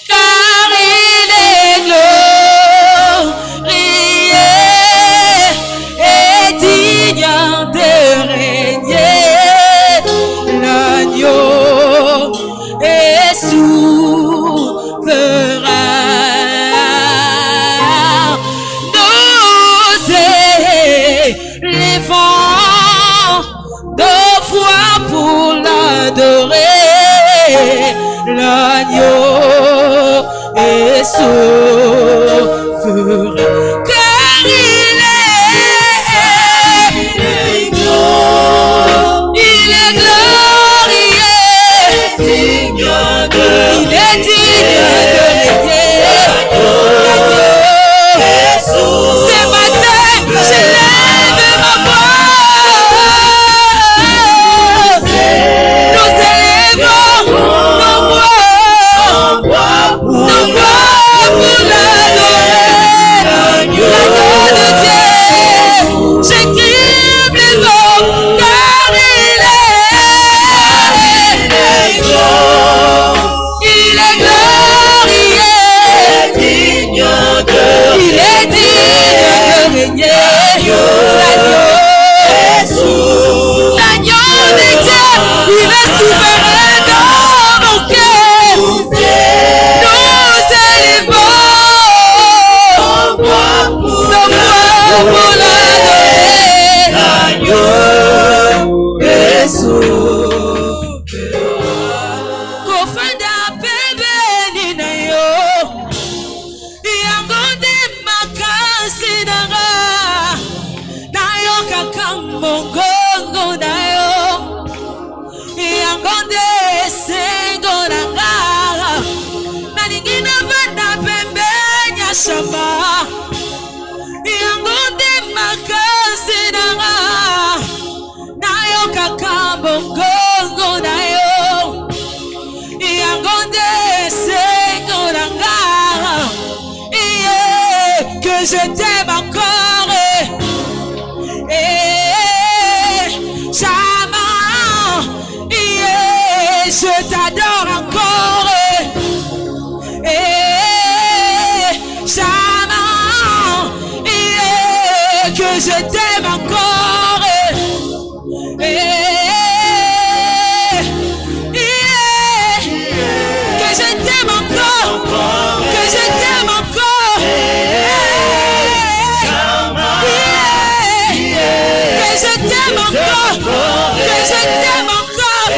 car il est glorieux et digne de régner. L'agneau est souverain. Nous élévons deux fois pour l'adorer. L'agneau est souverain, car il est glorieux. Il est glorieux, digne de régner. Ce matin, j'élève ma voix. Nous élevons nos voix pour l'adorer. L'agneau de Dieu, j'écris plus haut, car il est glorieux. Il est glorieux, digne de régner. L'agneau de Dieu, il est souverain dans mon cœur. Nous élevons nos voix pour l'adorer. L'agneau est souverain. Kofanda bebe nina yo, yango nde makasi nanga, nayo kaka mongongo nayo, yango nde esengo nanga, nalingi navanda pembeni ya shamba, yango nde makasi nanga, nayo kaka mongongo nayo, yango nde esengo nanga, que je t'aime encore. Chama, je t'adore encore. Chama, que je t'aime encore. Que je t'aime encore. Que je t'aime encore. Que je t'aime encore. Que je t'aime encore.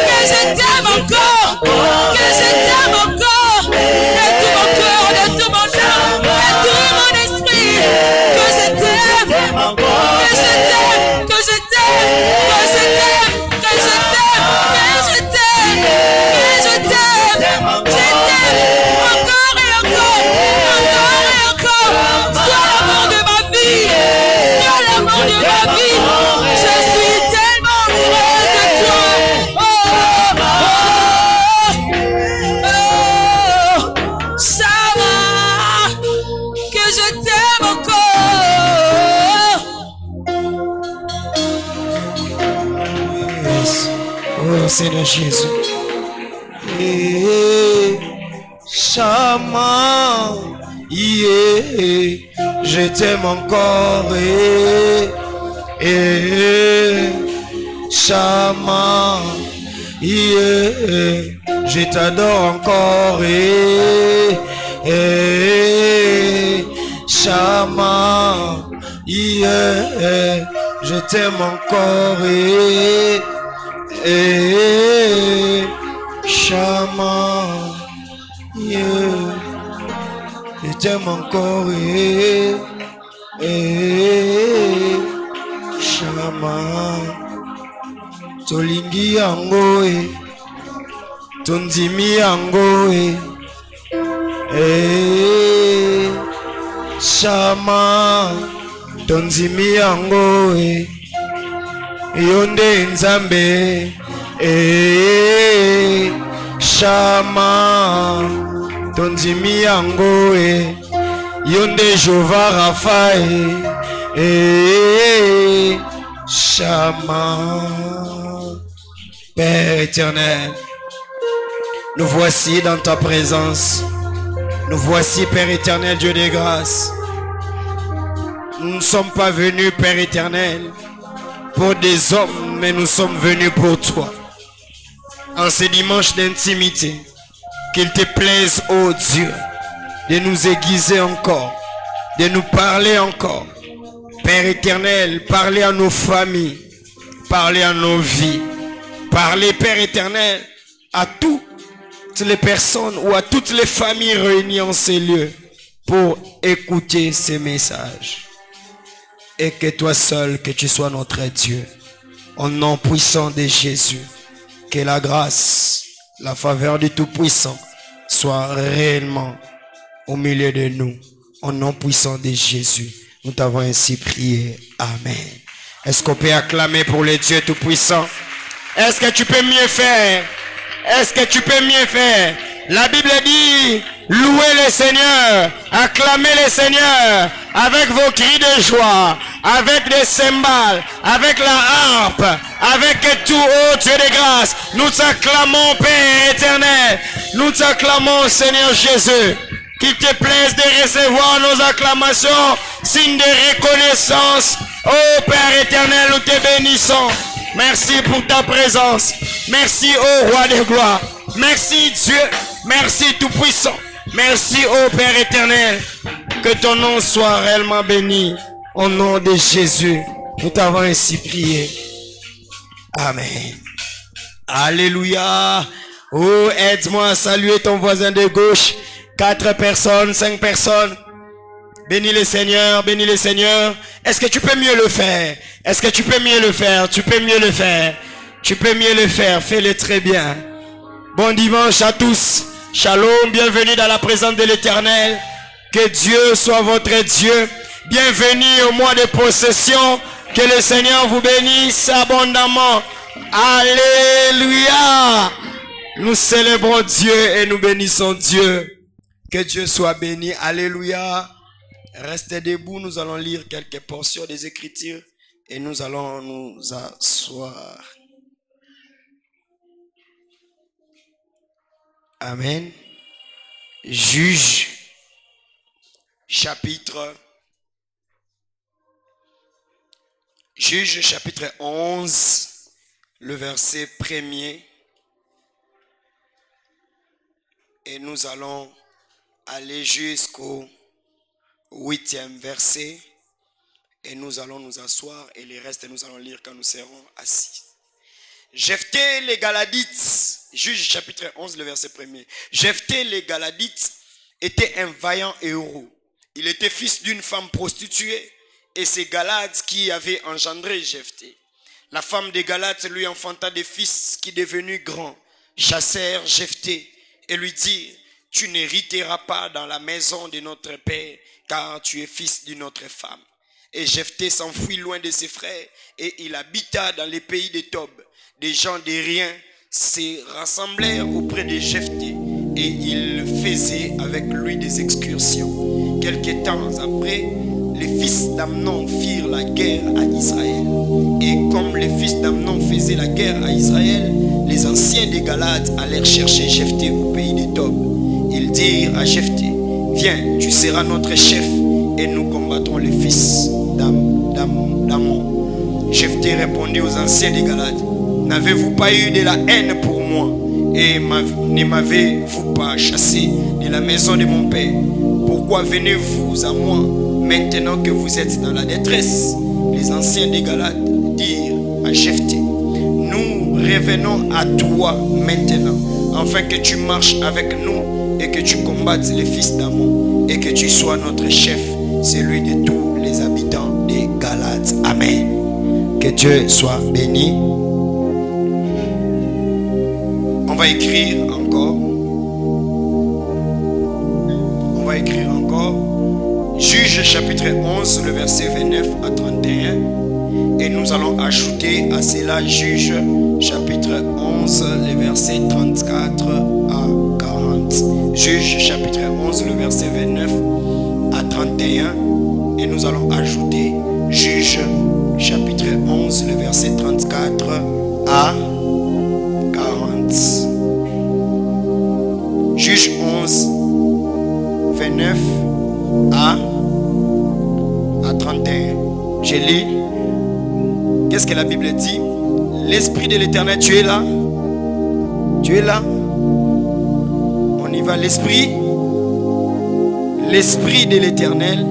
Que je t'aime encore. Que je t'aime encore. De tout mon cœur, de tout mon âme, de tout mon esprit. Que je t'aime. Que je t'aime. Que je t'aime. Que je t'aime. Que je t'aime. Que je t'aime. Que je t'aime. Je t'aime encore et encore. Encore et encore. Sois l'amour de ma vie. Sois l'amour de ma vie. Je suis tellement heureuse de toi. Oh, oh, oh, oh. Chama, que je t'aime encore. Yes. Oh Seigneur Jésus. Chama, je t'aime encore. Chama, je t'adore encore. Chama, je t'aime encore. Chama, je t'aime encore. Chama, tolingi yango tondimi yango Chama, tondimi yango yonde nzambe. Chama, tondimi yango yonde Jova Rafa. Shama. Père éternel, nous voici dans ta présence. Nous voici, Père éternel, Dieu des grâces. Nous ne sommes pas venus, Père éternel, pour des hommes, mais nous sommes venus pour toi. En ce dimanche d'intimité, qu'il te plaise, ô Dieu, de nous aiguiser encore, de nous parler encore. Père éternel, parlez à nos familles, parlez à nos vies, parlez, Père éternel, à toutes les personnes ou à toutes les familles réunies en ces lieux pour écouter ces messages. Et que toi seul, que tu sois notre Dieu. Au nom puissant de Jésus, que la grâce, la faveur du Tout-Puissant soit réellement au milieu de nous. Au nom puissant de Jésus, nous t'avons ainsi prié. Amen. Est-ce qu'on peut acclamer pour le Dieu Tout-Puissant? Est-ce que tu peux mieux faire? Est-ce que tu peux mieux faire? La Bible dit, louez le Seigneur, acclamez le Seigneur avec vos cris de joie, avec des cymbales, avec la harpe, avec tout, ô Dieu de grâce. Nous t'acclamons, Père éternel. Nous t'acclamons, Seigneur Jésus. Qu'il te plaise de recevoir nos acclamations, signe de reconnaissance. Ô Père éternel, nous te bénissons. Merci pour ta présence. Merci, ô Roi de gloire. Merci Dieu. Merci Tout-Puissant. Merci, ô Père éternel. Que ton nom soit réellement béni. Au nom de Jésus, nous t'avons ainsi prié. Amen. Alléluia. Oh, aide-moi à saluer ton voisin de gauche. 4 personnes, 5 personnes. Bénis le Seigneur, bénis le Seigneur. Est-ce que tu peux mieux le faire? Est-ce que tu peux mieux le faire? Tu peux mieux le faire. Tu peux mieux le faire. Fais-le très bien. Bon dimanche à tous. Shalom, bienvenue dans la présence de l'Éternel. Que Dieu soit votre Dieu. Bienvenue au mois de possession. Que le Seigneur vous bénisse abondamment. Alléluia. Nous célébrons Dieu et nous bénissons Dieu. Que Dieu soit béni. Alléluia. Restez debout, nous allons lire quelques portions des Écritures et nous allons nous asseoir. Amen. Juge, chapitre 11, le verset 1er. Et nous allons aller jusqu'au 8e verset. Et nous allons nous asseoir et les restes nous allons lire quand nous serons assis. Jephthé les Galadites, Juge chapitre 11, le verset 1er. Jephthé les Galadites était un vaillant héros. Il était fils d'une femme prostituée et c'est Galad qui avait engendré Jephthé. La femme de Galad lui enfanta des fils qui devenus grands chassèrent Jephthé et lui dirent: tu n'hériteras pas dans la maison de notre père car tu es fils d'une autre femme. Et Jephthé s'enfuit loin de ses frères et il habita dans les pays de Tob. Des gens de rien se rassemblèrent auprès de Jephthé et ils faisaient avec lui des excursions. Quelque temps après, les fils d'Amnon firent la guerre à Israël. Et comme les fils d'Amnon faisaient la guerre à Israël, les anciens des Galades allèrent chercher Jephthé au pays de Tob. Ils dirent à Jephthé: viens, tu seras notre chef et nous combattrons les fils d'Amon. Jephthé répondit aux anciens des Galades: n'avez-vous pas eu de la haine pour moi et ne m'avez-vous pas chassé de la maison de mon père? Pourquoi venez-vous à moi maintenant que vous êtes dans la détresse? Les anciens des Galades dirent à Jephthé: nous revenons à toi maintenant, afin que tu marches avec nous et que tu combattes les fils d'Amon et que tu sois notre chef, celui de tous les habitants des Galades. Amen. Que Dieu soit béni. On va écrire encore. Juge chapitre 11, le verset 29 à 31. Et nous allons ajouter à cela Juge chapitre 11, le verset 34 à 40. Juge chapitre 11, le verset 29 à 31. Et nous allons ajouter Juge chapitre 11, le verset 34 à 40. Juge 11, 29 à 31. Je lis. Qu'est-ce que la Bible dit? L'Esprit de l'Éternel, tu es là? Tu es là? On y va. L'Esprit de l'Éternel.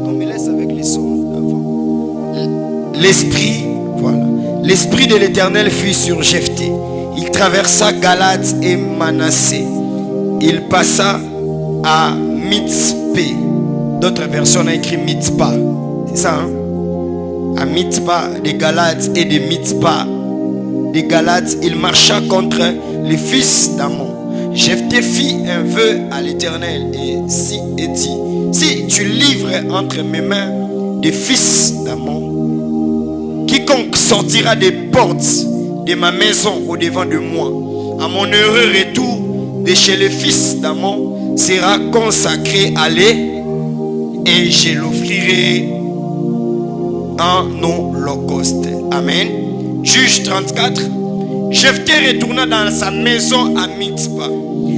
On me laisse avec les sons avant. L'Esprit, voilà. L'Esprit de l'Éternel fut sur Jephthé. Il traversa Galate et Manassé. Il passa à Mitzpé. D'autres versions ont écrit Mitzpah. C'est ça, hein? À Mitzpah, des Galates et de Mitzpah, des Galates, il marcha contre les fils d'Ammon. Jephthé fit un vœu à l'Éternel et dit: si tu livres entre mes mains des fils d'Ammon, quiconque sortira des portes de ma maison au devant de moi, à mon heureux retour de chez les fils d'Ammon, sera consacré à l'Éternel, et je l'offrirai en holocauste. Amen. Juge 34. Jephthé retourna dans sa maison à Mitzpah.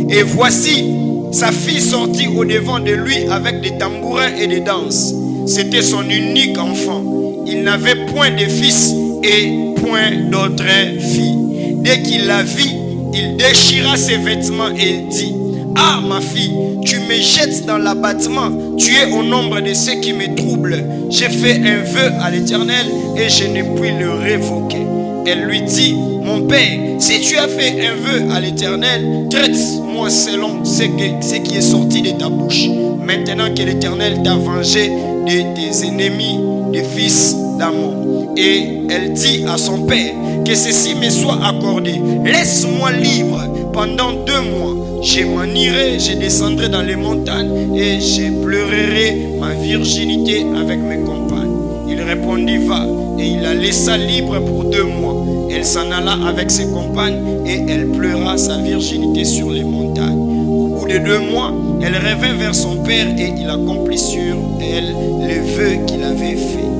Et voici, sa fille sortit au devant de lui avec des tambourins et des danses. C'était son unique enfant. Il n'avait point de fils et point d'autre fille. Dès qu'il la vit, il déchira ses vêtements et dit: ah, ma fille, tu me jettes dans l'abattement. Tu es au nombre de ceux qui me troublent. J'ai fait un vœu à l'Éternel et je ne puis le révoquer. Elle lui dit: mon père, si tu as fait un vœu à l'Éternel, traite-moi selon ce qui est sorti de ta bouche. Maintenant que l'Éternel t'a vengé de tes ennemis, des fils d'Ammon. Et elle dit à son père: que ceci me soit accordé. Laisse-moi libre pendant 2 mois. Je m'en irai, je descendrai dans les montagnes et je pleurerai ma virginité avec mes compagnes. Il répondit: va. Et il la laissa libre pour 2 mois. Elle s'en alla avec ses compagnes et elle pleura sa virginité sur les montagnes. Au bout de 2 mois, elle revint vers son père et il accomplit sur elle le vœu qu'il avait fait.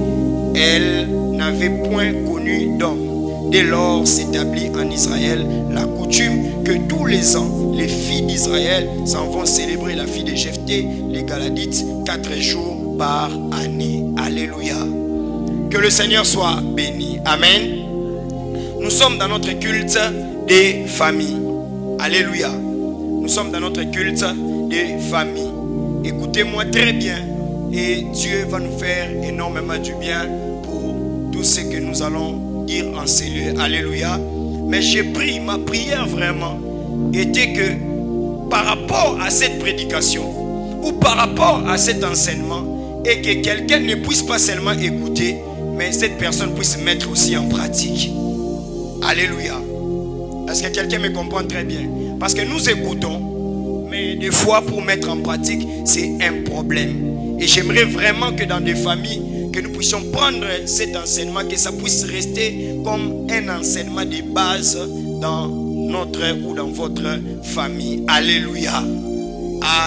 Elle n'avait point connu d'homme. Dès lors s'établit en Israël la coutume que tous les ans, les filles d'Israël s'en vont célébrer la fille de Jephthé, les Galadites, 4 jours par année. Alléluia. Que le Seigneur soit béni. Amen. Nous sommes dans notre culte des familles. Alléluia. Nous sommes dans notre culte des familles. Écoutez-moi très bien et Dieu va nous faire énormément du bien pour tout ce que nous allons dire en ces lieux. Alléluia. Mais j'ai pris, ma prière vraiment était que par rapport à cette prédication ou par rapport à cet enseignement, et que quelqu'un ne puisse pas seulement écouter, mais cette personne puisse mettre aussi en pratique. Alléluia. Est-ce que quelqu'un me comprend très bien? Parce que nous écoutons, mais des fois pour mettre en pratique, c'est un problème. Et j'aimerais vraiment que dans des familles, que nous puissions prendre cet enseignement, que ça puisse rester comme un enseignement de base dans notre ou dans votre famille. Alléluia.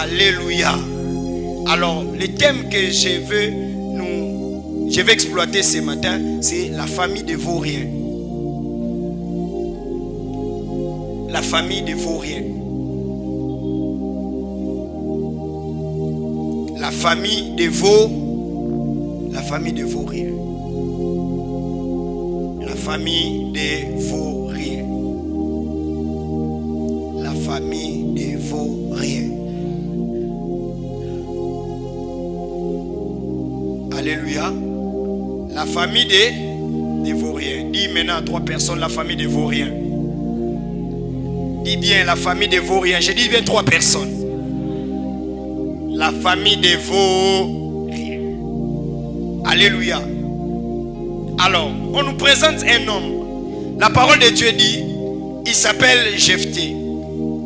Alléluia. Alors, le thème que je vais exploiter ce matin, c'est la famille des vauriens. La famille des vauriens. La famille des vauriens. La famille des vauriens. La famille des vauriens. La famille des vauriens. Alléluia. La famille des vauriens. Dis maintenant à 3 personnes: la famille des vauriens. Dis bien: la famille des vauriens. Je dis bien 3 personnes. La famille des vauriens. Alléluia. Alors, on nous présente un homme. La parole de Dieu dit, il s'appelle Jephthé.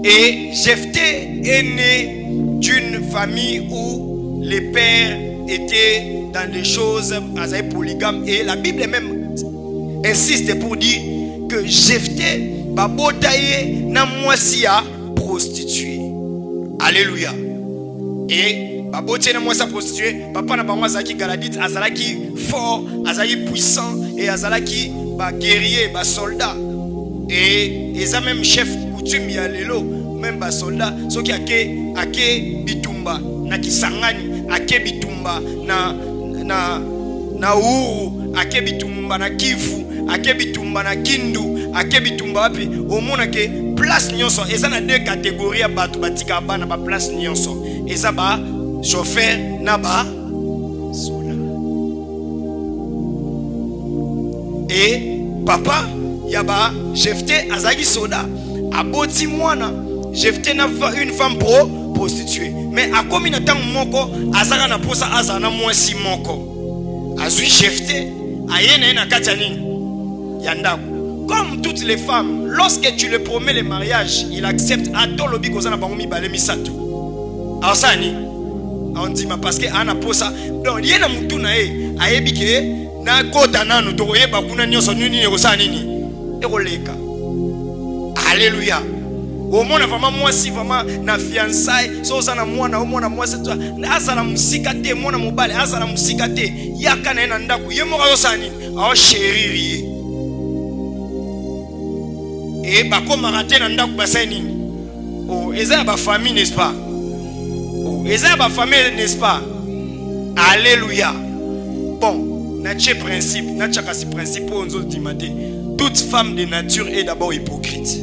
Et Jephthé est né d'une famille où les pères étaient dans des choses assez polygames. Et la Bible même insiste pour dire que Jephthé babotaye na mwasi a prostituée. Alléluia. Et Babotiena moi sa prostituée, papa na bango azalaki galadite, azalaki fort, azalaki puissant et azalaki ba guerrier, ba soldat. Et eza même chef coutume ya lelo, même ba soldat, soki ake bitumba na Kisangani, ake bitumba na Uru, ake bitumba na Kivu, ake bitumba na Kindu, ake bitumba wapi, omona ke place nyonso eza na deux catégories bato batika bana ba place nyonso. Eza ba chauffeur na ba sola. Et papa yaba Jephté azaki soda aboti mwana Jephté na une femme prostituée, mais a komi na tango moko azaka na posa azana mwasi moko azui Jephté ayena na kati ya nini ya ndako. Comme toutes les femmes, lorsque tu le promets le mariage, il accepte à ton lobby qu'on a bangomi balemi satou. Alors ça ni on dit ma parce que ana posa donc yena mutu na e ayebi ke na kota nanu to yeba kuna nyoso nini ko sa nini e ko leka. Alléluia. Au monde vraiment moi si vraiment na fiançailles so za na mwana au mwana moi c'est toi azala musika te mwana mobale azala musika te yaka na ndako ye moko yo sa nini a chérie et bako maraté na ndako basai nini oh eza ba famille n'est-ce pas. Eza ba famille n'est-ce pas. Alléluia. Bon, nature principe, nature kasi principe on zo dimate. Toute femme de nature est d'abord hypocrite.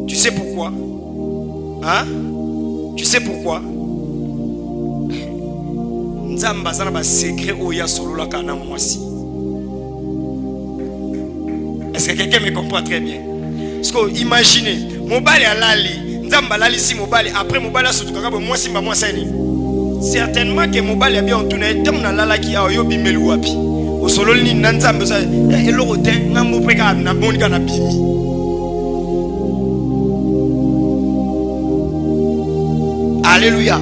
Tu sais pourquoi? Hein? Tu sais pourquoi? Nzamba zana ba secret oya solo la kana mwasi. Est-ce que quelqu'un me comprend très bien? Parce que imaginez, mobile alali Nzambalali si mobile après mobile surtout kaka moi simba moi sani. Certainement que mobile ya bien tourner tant na lala ki ayo bimeli wapi. O solo ni nzambe ça eloko te ngambo peka na bonika na bimi. Alléluia.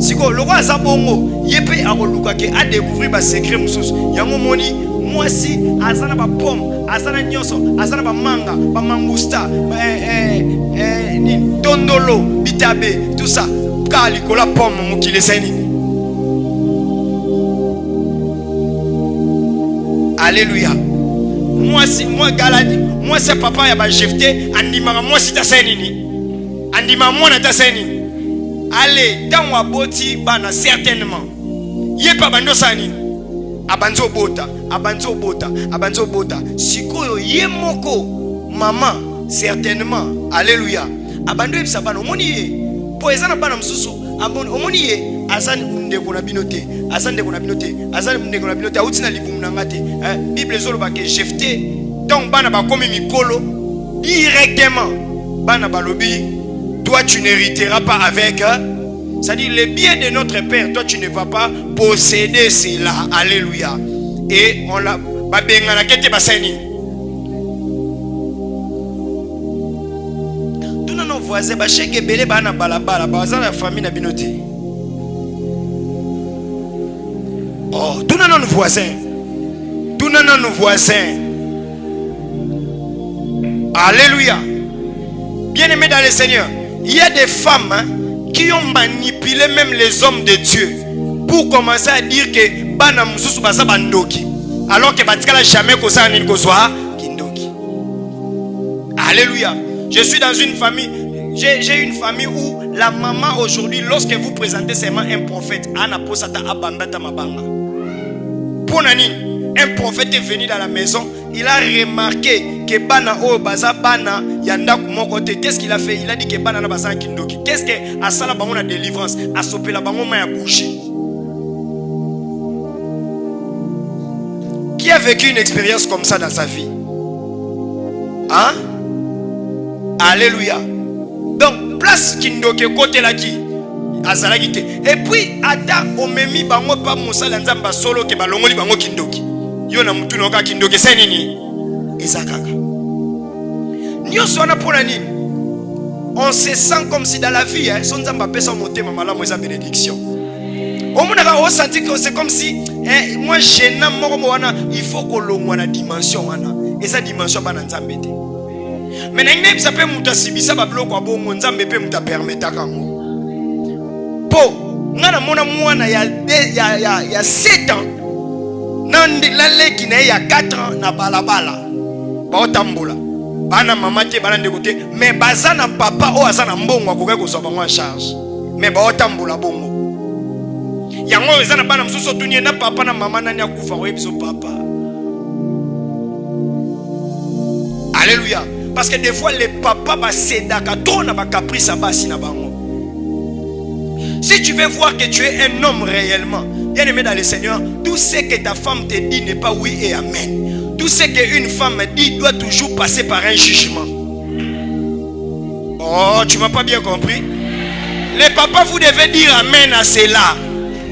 Siko loko azabongo yepe akoluka ke a découvrir ba secret mususu. Yango moni moi si azana ba pomme azana nyoso azana ba manga ba mangusta ni tondolo bitabe tout ça kali kola pomme mukile seni. Alléluia. Moi galadi moi c'est papa ya ba Jephté andima moi si ta seni ni andima moi na ta seni. Allez dans wa boti bana certainement yepa bando sani abanzo bota sikoyo ye moko mama certainement. Alléluia. Abando ebisa bana omoni ye po ezana bana msusu omoni ye azani ndeko na binote azani ndeko na binote auti na libumu na ngate Bible zolo ba ke Jephté donc bana ba komi mikolo directement bana balobi toi tu n'hériteras pas avec c'est-à-dire le bien de notre père toi tu ne vas pas posséder cela. Alléluia. Et on l'a babenga na kete baseni tuna no voisin ba cheke belé bana balabala baza la famille na binote. Oh tuna no voisin. Alléluia. Bien-aimés dans le Seigneur, il y a des femmes qui ont manipulé même les hommes de Dieu pour commencer à dire que bana mususu basa bandoki alors que batikala jamais ko sa nini ko soa kindoki. Alléluia. Je suis dans une famille, j'ai une famille où la maman aujourd'hui lorsque vous présentez seulement un prophète ana posata abandata mabanga. Pour nani un prophète est venu dans la maison, il a remarqué que bana o baza bana yanda kumoko te. Qu'est-ce qu'il a fait? Il a dit que bana na baza kindoki. Qu'est-ce que asala bango na délivrance a sopé la bango ma ya boucher. Qui a vécu une expérience comme ça dans sa vie? Hein? Alléluia. Donc place kindoki côté la qui azalaki te. Et puis ata omemi bango pa musala nzamba solo ke balongoli bango kindoki. Yo na mutu noka kindoki c'est nini? Ezakaka. Nyoso wana pona nini? On se sent comme si dans la vie son nzamba pesa monter mama la moza bénédiction. On a senti que c'est comme si moi gênant wana il faut que l'on wana dimension wana et sa dimension bana nzambe te. Mais n'engné ça peut muta sibisa ba bloko abongo nzambe pe muta permettre kango. Po ngana mona mwana ya 7 ans. Nandi lale ki na ya 4 ans na balabala. Ba otambola. Bana mama te bana ndekote mais bazana papa o azana mbongo akoka ko soba en charge. Mais ba otambola bongo. Yango ezana bana msuso tunie na papa na mama nani akufa ko ebiso papa. Alléluia. Parce que des fois les papas ba sedaka to na ba caprice basi na bango. Si tu veux voir que tu es un homme réellement, bien aimé dans le Seigneur, tout ce que ta femme te dit n'est pas oui et amen. Tout ce qu'une femme dit doit toujours passer par un jugement. Oh, tu m'as pas bien compris? Les papas, vous devez dire amen à cela.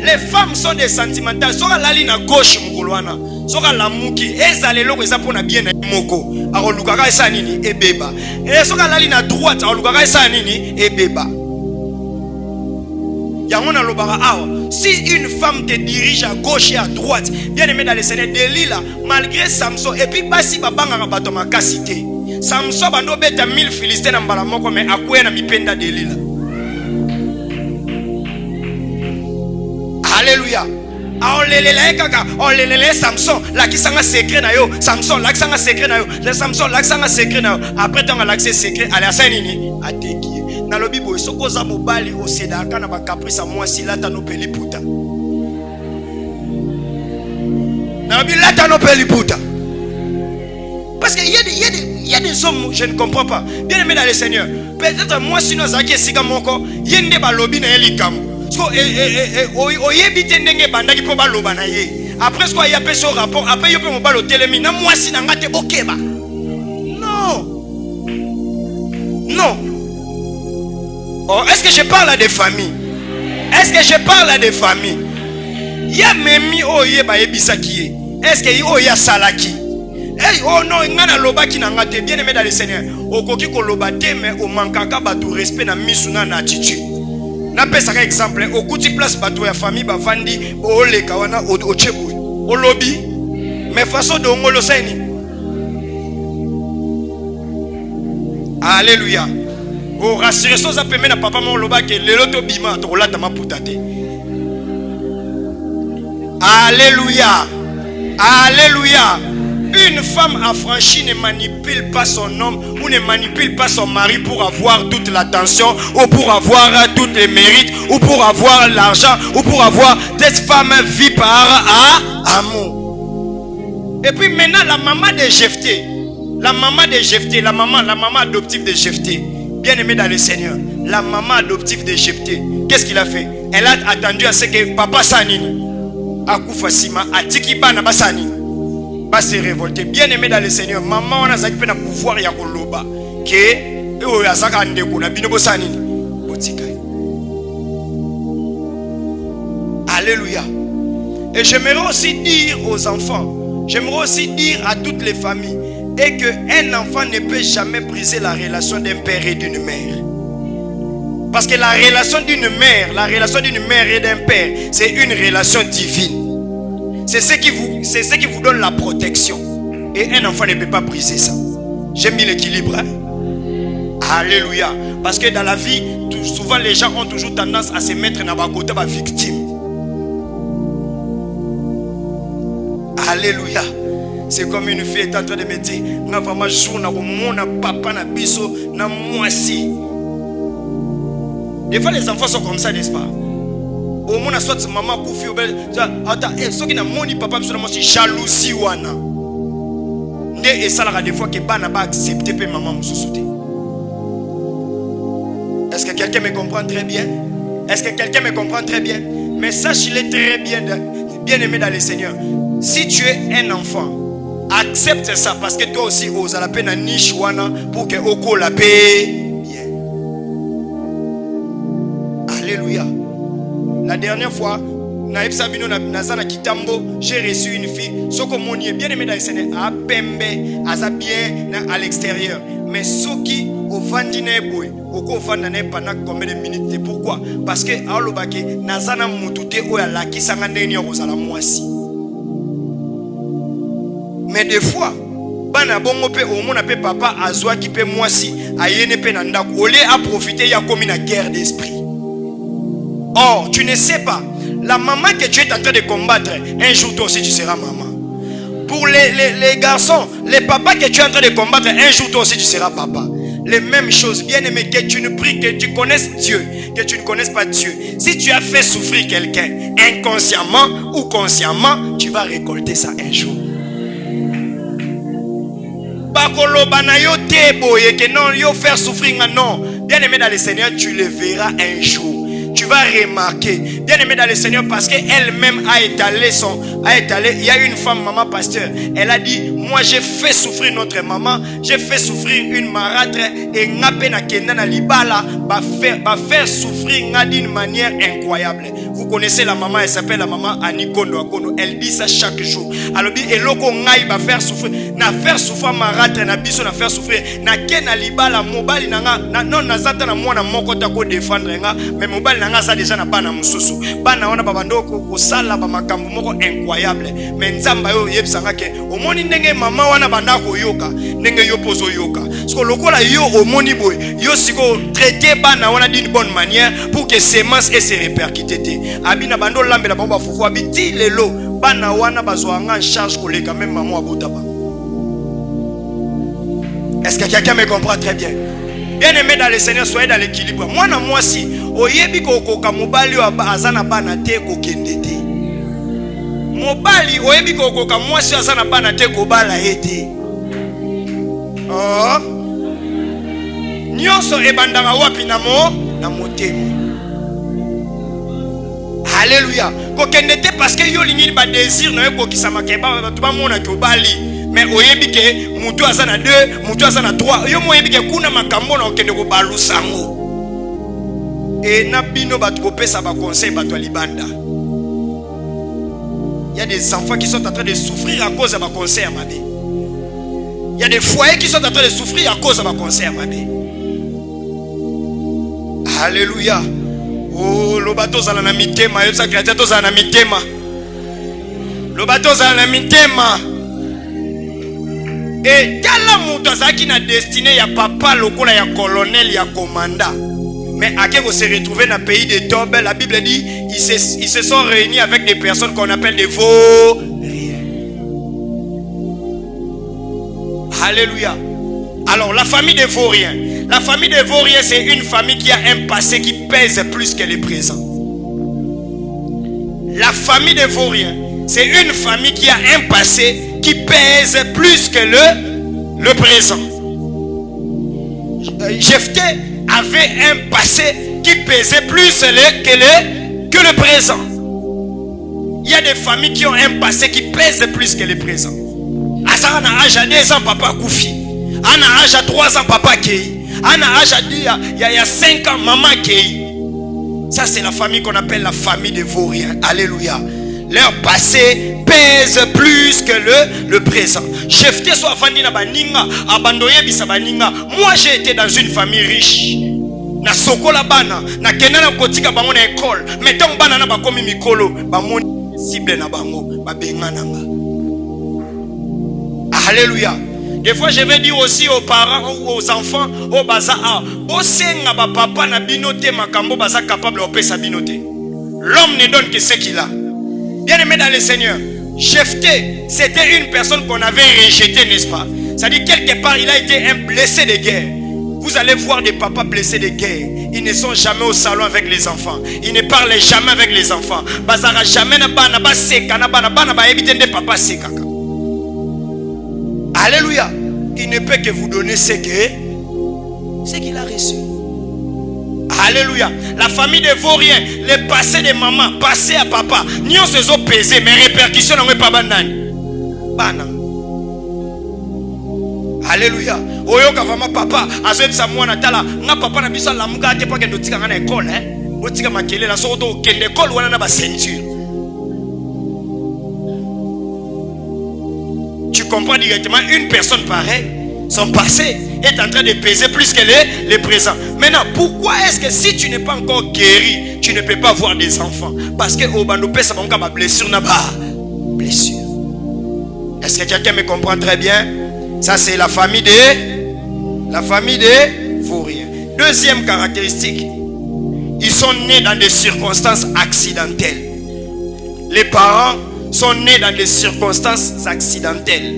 Les femmes sont des sentimentales. Soka la ligne à gauche mukoloana. Soka la muki. Ezale loko eza pona bien na moko. Arolukaka esa nini ebeba. Et soka la ligne à droite arolukaka esa nini ebeba. Yangona lobara awa. Si une femme te dirige à gauche et à droite, bien aimé dans le Seigneur, Delilah, malgré Samson, et puis basi babanga rabato makasité. Samson bando beta 1000 Philistins na mbala moko mais akwena mipenda Delilah. Alléluia. Olelele Samson, la qui sanga secret na yo, Samson, la qui sanga secret na yo, le Samson, la qui sanga secret na yo. Après tant l'accès secret, allez à Saint-Nini, à Teki. Dans le Bible, ce qu'on a mobali au Sédaka na ba caprice à moi si là t'as nos peliputa. Dans le Bible, là t'as nos peliputa. Parce qu'il y a des hommes, je ne comprends pas. Bien aimé dans le Seigneur. Peut-être moi si nous avons siga moko, yende ba lobi na elikam. Après ce qu'il y a fait ce rapport, après il y a un bal au télémi. Non, moi si n'a pas été ok ba. Non. Non. Oh, est-ce que je parle à des familles? Est-ce que je parle à des familles? Il y a même oh yé ba ebisa qui est. Est-ce que oh y a salaki? Hey, oh non, il y a loba qui n'a pas été bien aimé dans le Seigneur. Au koki ko loba te mais au mankaka ba tout respect na misuna na attitude. Na pesa ka exemple au kuti place bato ya famille ba vandi o le kawana o chebu o lobby mais façon de ngolo seni. Alléluia. O rassurer so za pemena papa mon loba ke lelo to bima to lata maputate. Alléluia. Alléluia. Une femme affranchie ne manipule pas son homme ou ne manipule pas son mari pour avoir toute l'attention ou pour avoir tous les mérites ou pour avoir l'argent ou pour avoir cette femme vit par amour. Et puis maintenant la maman de Jephthé, la maman adoptive de Jephthé, bien aimée dans le Seigneur, la maman adoptive de Jephthé, qu'est-ce qu'il a fait? Elle a attendu à ce que papa Sanini akufa sima atiki bana basani se révolter. Bien aimé dans le Seigneur, maman on a zaki pe na pouvoir ya koloba ke o ya saka ndeko na bino bosani botika. Alléluia. Et j'aimerais aussi dire aux enfants, j'aimerais aussi dire à toutes les familles et que un enfant ne peut jamais briser la relation d'un père et d'une mère. Parce que la relation d'une mère et d'un père, c'est une relation divine. C'est ce qui vous donne la protection. Et un enfant ne peut pas briser ça. J'aime bien l'équilibre. Hein? Alléluia. Parce que dans la vie, souvent les gens ont toujours tendance à se mettre dans le côté de la victime. Alléluia. C'est comme une fille est en train de me dire, na vraiment jour na mon papa na biso na moi si. Des fois les enfants sont comme ça, n'est-ce pas? Au moins soit maman koufi ou belle attends ceux qui n'a moni papa sur moi si jalousie wana ndé et ça la des fois que bana ba accepter pe maman mususuté. Est-ce que quelqu'un me comprend très bien? Est-ce que quelqu'un me comprend très bien? Mais sache-le très bien aimé dans le Seigneur, si tu es un enfant, accepte ça parce que toi aussi ose la peine à niche wana pour que oko la paix bien. Alléluia. La dernière fois, Naïf Sabino Nazana Kitambo, j'ai reçu une fille. Ce que mon bien aimé dans le Seigneur, à Pembe, à bien à l'extérieur. Mais ce qui au Vandineboy, au Kovanane pendant combien de minutes? Pourquoi? Parce que à l'obake, Nazana Moutouté ou à la Kisangandeni Rosala Moisi. Mais des fois, bana bongo pe omona pe papa azwa ki pe mwasi ayene pe na ndako ole a profiter ya komi na guerre d'esprit. Or tu ne sais pas, la maman que tu es en train de combattre, un jour toi aussi tu seras maman. Pour les garçons, les papas que tu es en train de combattre, un jour toi aussi tu seras papa. Les mêmes choses, bien aimé, que tu ne pries, que tu connaisses Dieu, que tu ne connaisses pas Dieu. Si tu as fait souffrir quelqu'un inconsciemment ou consciemment, tu vas récolter ça un jour. Bakolo banayo te boye que non yo faire souffrir non. Bien aimé dans le Seigneur, tu le verras un jour. Tu vas remarquer, bien aimé dans le Seigneur, parce qu'elle-même a étalé. Il y a une femme, maman pasteur, elle a dit, moi j'ai fait souffrir notre maman, j'ai fait souffrir une marâtre, et ngapena kendana libala, va faire souffrir d'une manière incroyable. Vous connaissez la maman, elle s'appelle la maman Annie Kondo Akono, elle dit ça chaque jour. Alors dit, eloko ngai va faire souffrir, na faire souffrir marâtre, na biso na faire souffrir, na kena libala mobali nanga, non na zata na mwana moko tako défendre nga, mais mobali nanga ça déjà na bana mususu, bana wana babando ko sala ba makambo moko incroyable, mais nzamba yo yebisanga ke omoni ndenge mama wana banda ko yoka, ndenge yo pozo yoka, parce que lokola yo omoni boy, yo siko traiter bana wana d'une bonne manière pour que semence et se répercuter. Abina bando lambela ba fufu abiti lelo bana wana bazwanga en charge koleka même maman abotaba. Est-ce que quelqu'un me comprend très bien? Bien aimé dans le Seigneur, soyez dans l'équilibre. Moi na moi si oyebi ko koka mobali azana bana te ko kende te. Mobali oyebi ko koka moi si azana bana te ko bala ete. Oh. Nyonso ebandanga wapi na motema. Alléluia. Ko kende te parce que yo lingi ba désir na ko kisama ke ba tuba mona ko bali. Mais oyebi ke mutu azana 2, mutu azana 3. Yo moyebi ke kuna makambo na okende ko balusango. Et na bino batu ko pesa ba conseil batu libanda. Il y a des enfants qui sont en train de souffrir à cause de ma conseil à ma vie. Il y a des foyers qui sont en train de souffrir à cause de ma conseil à ma vie. Alléluia. Oh, le bateau zala na mitema, yo sa créateur to zala na mitema. Le bateau zala na mitema. Et tala mutu azaki na destinée ya papa lokola ya colonel ya commandant. Mais à qui se retrouver dans le pays de Tob, la Bible dit ils se sont réunis avec des personnes qu'on appelle des vauriens. Alléluia. Alors la famille des vauriens. La famille des vauriens, c'est une famille qui a un passé qui pèse plus que le présent. La famille des vauriens, c'est une famille qui a un passé qui pèse plus que le présent. Jephthé avait un passé qui pesait plus que le présent. Il y a des familles qui ont un passé qui pèse plus que le présent. À âge à 2 ans, papa Koufi. À âge à 3 ans, papa Kei. À âge il y a 5 ans, maman Kei. Ça, c'est la famille qu'on appelle la famille des vauriens. Alléluia. Leur passé pèse plus que le présent. Jephthé soit vandi na baninga, abandonné bisa baninga. Moi, j'ai été dans une famille riche. Na sokola bana, na kenana kotika bango na école. Mais tant bana na bakomi mikolo, bamoni cible na bango, babengana nga. Alléluia. Des fois, je vais dire aussi aux parents ou aux enfants, au bazar, bosenga ba papa na binote makambo baza capable de faire sa binote. L'homme ne donne que ce qu'il a. Bien aimé dans le Seigneur, Jephthé, c'était une personne qu'on avait rejetée, n'est-ce pas? C'est-à-dire quelque part, il a été un blessé de guerre. Vous allez voir des papas blessés de guerre. Ils ne sont jamais au salon avec les enfants. Ils ne parlent jamais avec les enfants. Bazara jamais na bana ba seka na bana ba éviter de papa seka. Alléluia. Il ne peut que vous donner ce qu'il a reçu. Alléluia. La famille des vauriens, le passé de maman, passé à papa, n'y ont se sont pesés, mais répercussions n'ont pas banane. Bana. Alléluia. Oyoka vraiment papa, azeb sa mwana tala, nga papa na biso la muka ate pa ke ndotika nga na école hein. Otika makele la soto kende école wana na ba ceinture. Tu comprends directement, une personne pareille, son passé est en train de peser plus que le présent. Maintenant, pourquoi est-ce que si tu n'es pas encore guéri, tu ne peux pas avoir des enfants? Parce que au banopé ça va blessure n'a pas blessure. Est-ce que quelqu'un me comprend très bien? Ça, c'est la famille des vauriens. Deuxième caractéristique, ils sont nés dans des circonstances accidentelles. Les parents sont nés dans des circonstances accidentelles.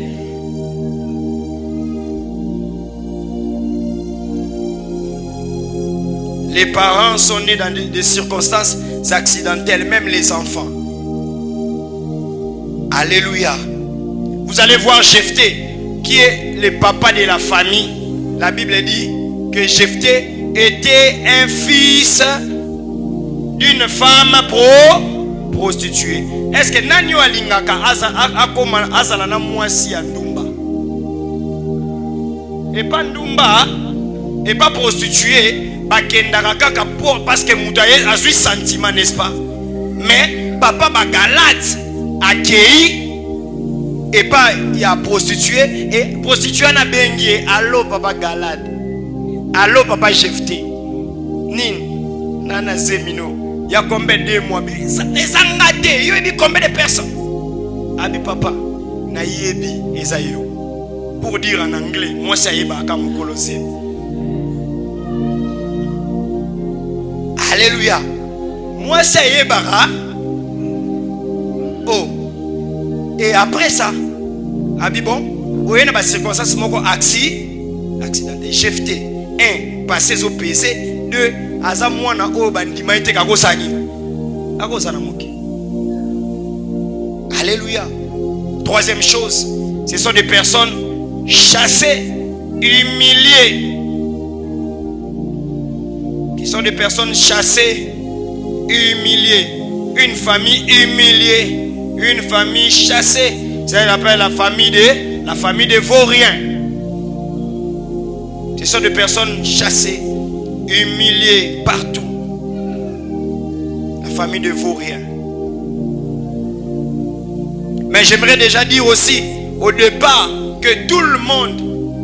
Les parents sont nés dans des circonstances accidentelles, même les enfants. Alléluia. Vous allez voir Jephthé, qui est le papa de la famille. La Bible dit que Jephthé était un fils d'une femme prostituée. Est-ce que Nanyo Alingaka azala na mwasi ya ndumba? Et pas ndumba, et pas prostituée, parce que Moutaye a eu sentiment, n'est-ce pas? Mais papa Bagalate a cueilli et pas il y a prostitué et prostitué na bengi. Allo papa Galate, allo papa Jephthé, Nin Nana Zemino, il y a combien de mois? Il y a combien de personnes? Abi papa na yebi ezayo. Pour dire en anglais, moi ça yeba comme Colossé. Alléluia. Moi ça yeba. Oh. Et après ça, abi bon, vous avez une circonstance moko accidenté. Jephthé 1 passer au PC 2 aza mwana o bandima ite kakosani. Akosana moki. Alléluia. Troisième chose, ce sont des personnes chassées, humiliées. Qui sont des personnes chassées, humiliées. Une famille humiliée, une famille chassée. C'est l'appelle la famille des vauriens. Ce sont des personnes chassées, humiliées partout. La famille des vauriens. Mais j'aimerais déjà dire aussi au départ que tout le monde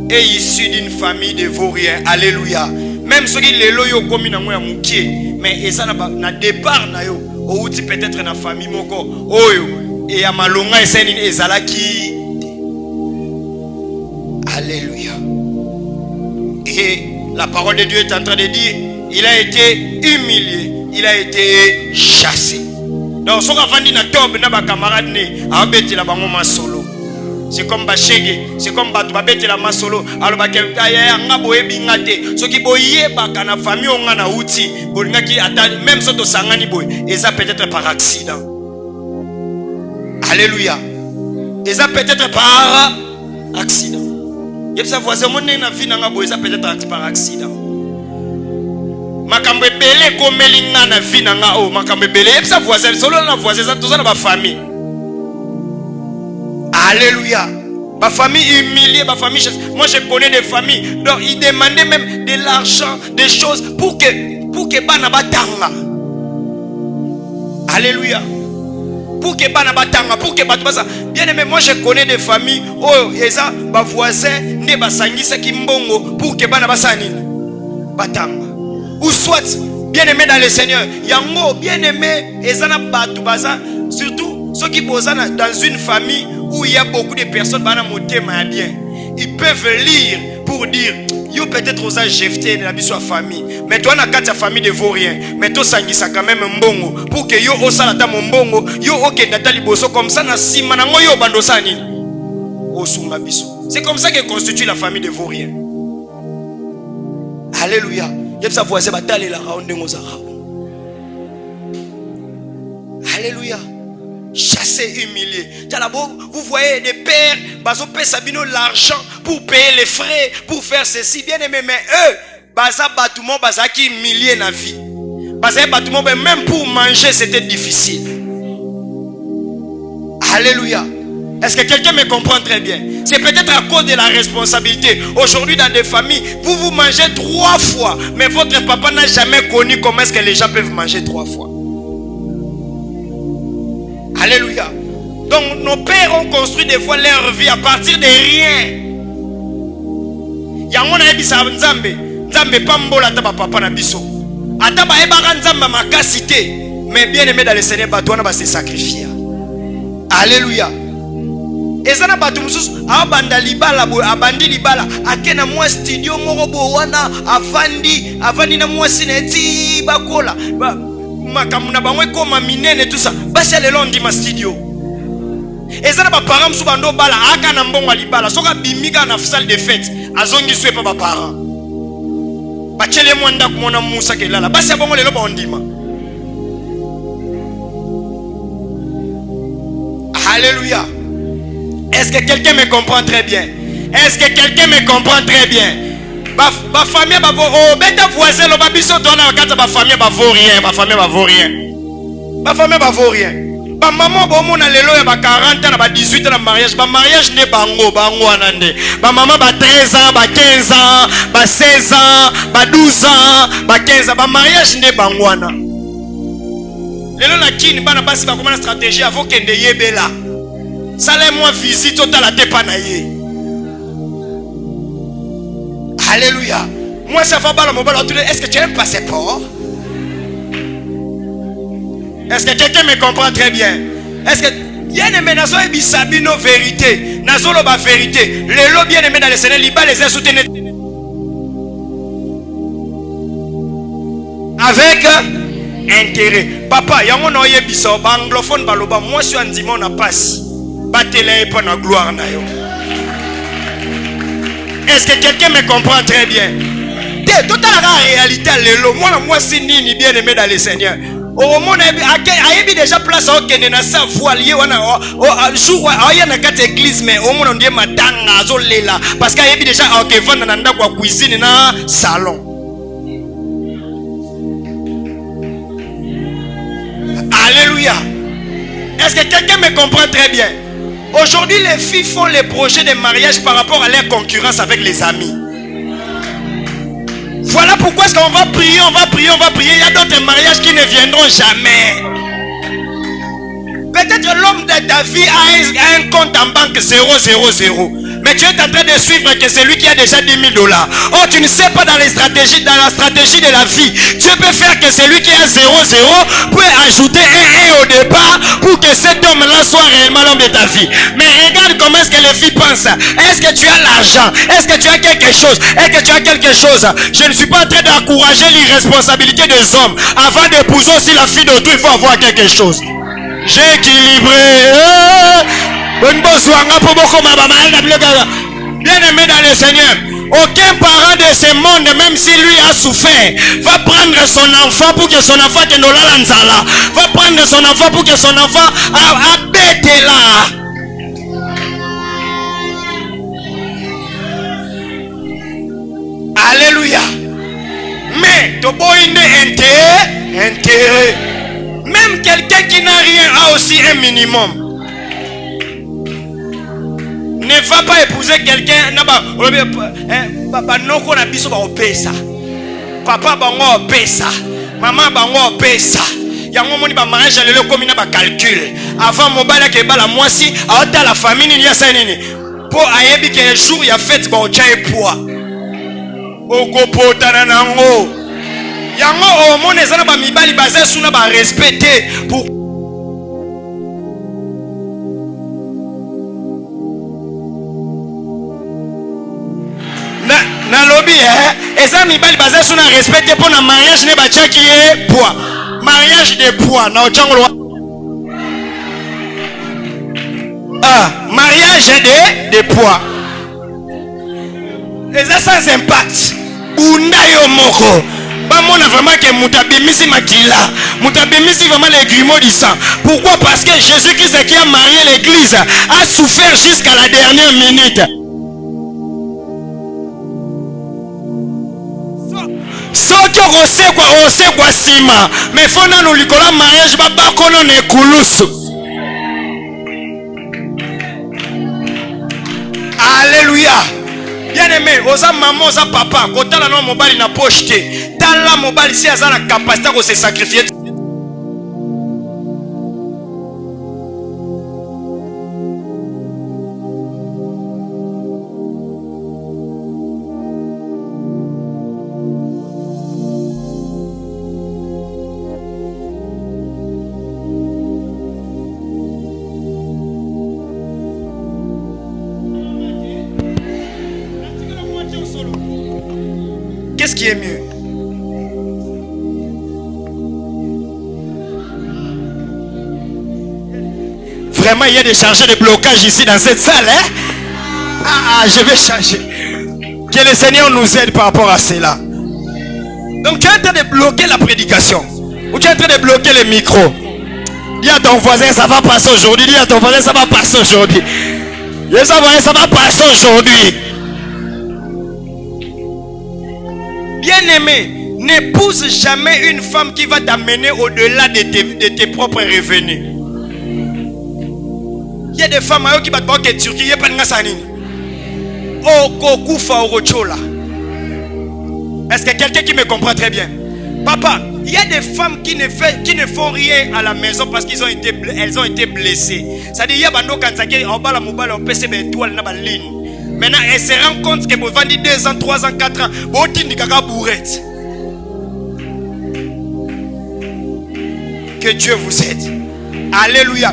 est issu d'une famille de vauriens. Alléluia. Même ceux qui les loyaux comme ils n'ont mouké, mais ça n'a départ na yo. Ou peut-être na famille moko. Oyo et à malonga et c'est une ezalaki. Alléluia. Et la parole de Dieu est en train de dire, il a été humilié, il a été chassé. Donc, ce qu'on a dit, solo. C'est comme Bachege, c'est comme Batubabete la masolo. Alors, ce qui boye, la famille, on a outil, même si on sangani boy, et ça peut-être par accident. Alléluia. Et ça peut-être par accident. Et ça, voisin, mon nez n'a vu, ça peut-être par accident. Makambe belé comme linga na vie nanga o makambe belé ça voisin solo na voisin ça tout ça na famille. Alléluia. Ma famille humiliée, ma famille. Moi je connais des familles donc ils demandaient même de l'argent, des choses pour que bana batanga. Alléluia. Pour que bana batanga, pour que batanga. Bien aimé, moi je connais des familles oh et ça ba voisin ne basangisa kimbongo pour que bana basani batanga. Ou soit, bien aimé dans le Seigneur, yango, bien aimé, ezana batu baza, surtout ceux qui posent dans une famille où il y a beaucoup de personnes, bana motema bien. Ils peuvent lire pour dire, yo peut-être aux Jephthé de la bisou famille, mais toi na kata famille de vauriens, mais toi sangisa quand même mbongo, pour que yo osalata mbongo, yo ok data liboso comme ça na sima na ngoyo bandosani. Osunga biso. C'est comme ça que constitue la famille de vauriens. Alléluia. Alléluia. Chassé, humilié. Vous voyez des pères, bazo paye Sabino l'argent pour payer les frais, pour faire ceci. Bien aimé, mais eux, baza batoumo, baza qui humilié na vie. Baza batoumo, même pour manger, c'était difficile. Alléluia. Est-ce que quelqu'un me comprend très bien? C'est peut-être à cause de la responsabilité. Aujourd'hui, dans des familles, vous mangez 3 fois. Mais votre papa n'a jamais connu comment est-ce que les gens peuvent manger 3 fois. Alléluia. Donc, nos pères ont construit des fois leur vie à partir de rien. Yango na ebisa nzambe. Nzambe pambola taba papa na biso. Ataba ebaka nzamba makasité. Mais bien aimé dans le Seigneur, batoana va se sacrifier. Alléluia. ezana bato mususu abanda libala bo abandi libala akena mwa studio moko bo wana avandi na mwasi neti bakola makambo na bango ekoma minene tout ça basi lelo ndima studio ezana ba parents mususu bando bala aka na mbongo libala soka bimika na salle de fête azongi swe pa ba parents bachele mwanda kumona Musa kelala basi abongo lelo ba ndima. Alléluia. Est-ce que quelqu'un me comprend très bien? Est-ce que quelqu'un me comprend très bien? Ba famille ba oh beta voisin lo ba biso dona wakata ba famille ba vaut rien, ba famille ba vaut rien. Ba famille ba vaut rien. Ba maman ba mona lelo ya ba 40 ans na ba 18 ans na mariage, ba mariage ne bango anande. Ba maman ba 13 ans, ba 15 ans, ba 16 ans, ba 12 ans, ba 15 ans, ba mariage ne bango wana. Lelo na kini bana basi ba komana stratégie avant kende yebela. Salé moi visite total à tepanaye. Alléluia. Moi ça va pas le mobile. Est-ce que tu as un passeport? Est-ce que quelqu'un me comprend très bien? Est-ce que bien aimé nazo e bisabino vérité, nazo lo ba vérité. Le lo bien aimé dans le Seigneur liba les soutenir avec intérêt. Papa, yango na yebisa ba anglophone baloba moi suis andima na passe. Batele pour la gloire na yo. Est-ce que quelqu'un me comprend très bien? Toute la réalité lelo moi c'est nini bien aimé dans le Seigneur. Au monde a déjà place au kende na sa voilier wana jour aya na kati église mais au monde on dit matanga zo lela parce qu'il y a déjà OK vendre na ndako kwa cuisine na salon. Alléluia. Est-ce que quelqu'un me comprend très bien? Aujourd'hui, les filles font les projets de mariage par rapport à leur concurrence avec les amis. Voilà pourquoi est-ce qu'on va prier, on va prier, on va prier. Il y a d'autres mariages qui ne viendront jamais. Peut-être l'homme de ta vie a un compte en banque 000. Mais tu es en train de suivre que c'est lui qui a déjà 10 000 $. Oh, tu ne sais pas dans la stratégie de la vie. Dieu peut faire que celui qui a 0 peut ajouter un au départ pour que cet homme-là soit réellement l'homme de ta vie. Mais regarde comment est-ce que les filles pensent. Est-ce que tu as l'argent? Est-ce que tu as quelque chose? Est-ce que tu as quelque chose? Je ne suis pas en train d'encourager l'irresponsabilité des hommes. Avant d'épouser aussi la fille d'autrui, il faut avoir quelque chose. J'ai équilibré. Bien aimé dans le Seigneur, aucun parent de ce monde, même si lui a souffert, va prendre son enfant pour que son enfant que nous l'anzala, va prendre son enfant pour que son enfant a bête là. Alléluia. Mais tu as intérêt. Même quelqu'un qui n'a rien a aussi un minimum. Ne va pas épouser quelqu'un noko na biso ba opesa. Papa bango opesa. Maman bango opesa. Yango moni ba mariage lelo komi na ba calcul. Avant mobala ke bala mwasi aota la famille ni ya sa nini. Po ayebi ke jour ya fête ba ocha epoa. Okopotana nango. Yango o mona ezana ba mibali baza suna ba respecter pour na lobby eza mibali baza suna respecter pour na mariage ne bacha ki e poids. Mariage de poids na ochangolo. Mariage de poids. Eza sans impact. Bunda yo moko. Ba mona vraiment que mutabimisi makila. Mutabimisi vraiment les grumeaux du sang. Pourquoi? Parce que Jésus-Christ qui a marié l'église a souffert jusqu'à la dernière minute. Soki osekwa sima mais fona no likola mariage baba kono ne kulusu. Alléluia. Bien aimé, oza maman, oza papa, kotala no mobali na poche te. Tala mobali si aza na capacité de se sacrifier. qui est mieux. Vraiment, il y a des chargeurs de blocage ici dans cette salle. Hein? Je vais changer. Que le Seigneur nous aide par rapport à cela. Donc tu es en train de bloquer la prédication. Ou tu es en train de bloquer le micro. Dis à ton voisin, ça va passer aujourd'hui. Dis à ton voisin, ça va passer aujourd'hui. Dis à ton voisin, ça va passer aujourd'hui. Bien-aimé, n'épouse jamais une femme qui va t'amener au-delà de tes propres revenus. Il y a des femmes qui battent que Turquie, il n'y a pas de ngasani. Oh, kokufa orochola. Est-ce que quelqu'un qui me comprend très bien? Papa, il y a des femmes qui ne font rien à la maison parce qu'elles ont été blessées. C'est-à-dire, il y a des gens qui ont été blessés. Maintenant, elles se rendent compte que vous vendez 2 ans, 3 ans, 4 ans. Vous avez dit bourrette. Que Dieu vous aide. Alléluia.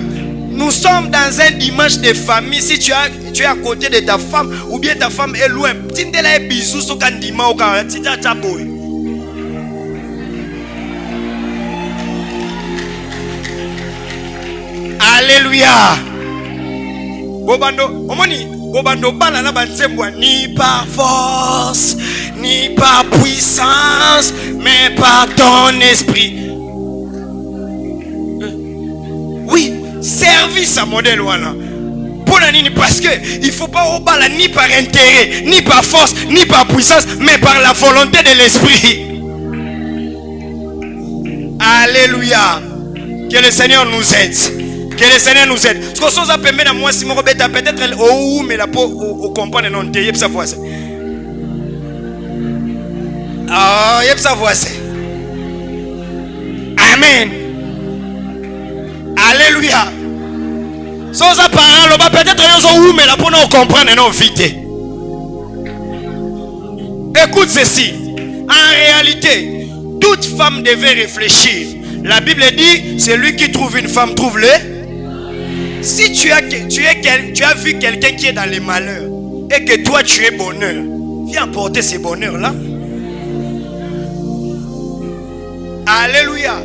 Nous sommes dans un dimanche de famille. Si tu es à côté de ta femme ou bien ta femme est loin, alléluia. Ni par force, ni par puissance, mais par ton esprit. Oui, service à modèle wana. Parce que il ne faut pas obala ni par intérêt, ni par force, ni par puissance, mais par la volonté de l'esprit. Alléluia. Que le Seigneur nous aide. Que le Seigneur nous aide. Ce que ça permet à moi, si mon peut-être oh mais la peau comprendre non te yep sa voix. Ah yep sa voix. Amen. Alléluia. Sans ça parole, peut-être nous mais la peau non comprendre non vite. Écoute ceci. En réalité, toute femme devait réfléchir. La Bible dit, celui qui trouve une femme trouve-le. Si tu as vu quelqu'un qui est dans les malheurs et que toi tu es bonheur, viens apporter ces bonheurs-là. Alléluia.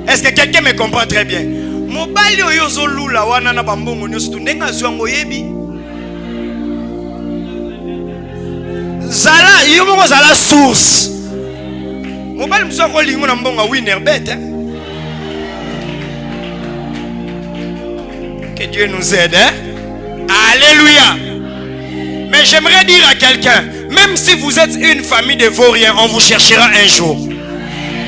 Est-ce que quelqu'un me comprend très bien? Mobile yozo lula wana na bambongo nyoso tunenga zwango yebi. Zala yomo zala source. Mobile msoko lingo na mbonga winner bet. Que Dieu nous aide. Hein? Alléluia. Mais j'aimerais dire à quelqu'un, même si vous êtes une famille de vauriens, on vous cherchera un jour.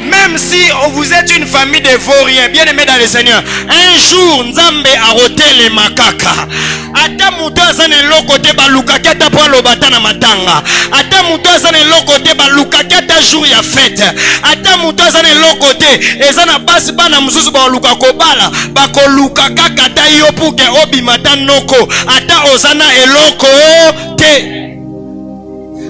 Même si vous êtes une famille de vauriens, bien aimés dans le Seigneur, un jour, Nzambe a roté les macaques. Ata muto azane lokote baluka kata po lobata na matanga. Ata muto azane lokote baluka kata jour ya fête. Ata muto azane lokote ezana basi bana mususu ba luka kobala bakoluka kata yo puke obi matanoko. Ata ozana eloko te.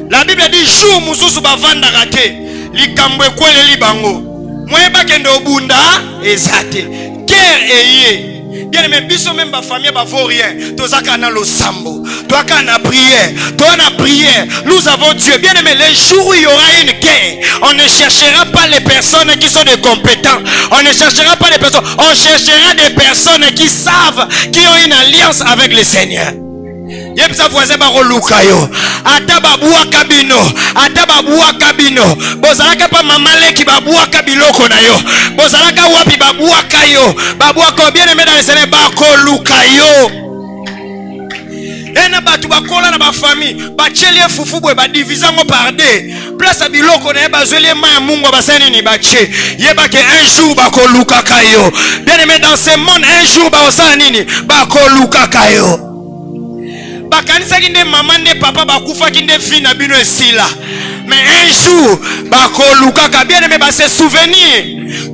La Bible dit jour mususu bavanda rate likambo ekwele libango. Mweba kende obunda ezate. Guerre eye. Bien aimé, biso même ma famille va vaut rien. Tozaka na lo sambo. Toi kana prière. Toi na prière. Nous avons Dieu. Bien aimé, les jours où il y aura une guerre, on ne cherchera pas les personnes qui sont des compétents. On ne cherchera pas les personnes. On cherchera des personnes qui savent, qui ont une alliance avec le Seigneur. Yebza voisin ba roluka yo. Ata babua kabino. Ata babua kabino. Bozalaka pa mamaleki babua kabiloko na yo. Bozalaka wapi babua kayo. Babua ko bien aimé dans le Seigneur ba koluka yo. Ena batu bakola na ba famille. Ba chelie fufu boy ba divisango par deux. Place à biloko na ba zelie ma mungo ba seni ni ba che. Yeba ke un jour ba koluka kayo. Bien aimé dans ce monde un jour ba osana nini ba koluka kayo. Bakanisa kinde maman de papa bakufa kinde fille na bino esila. Mais un jour bakoluka ka bien aimé ba se souvenir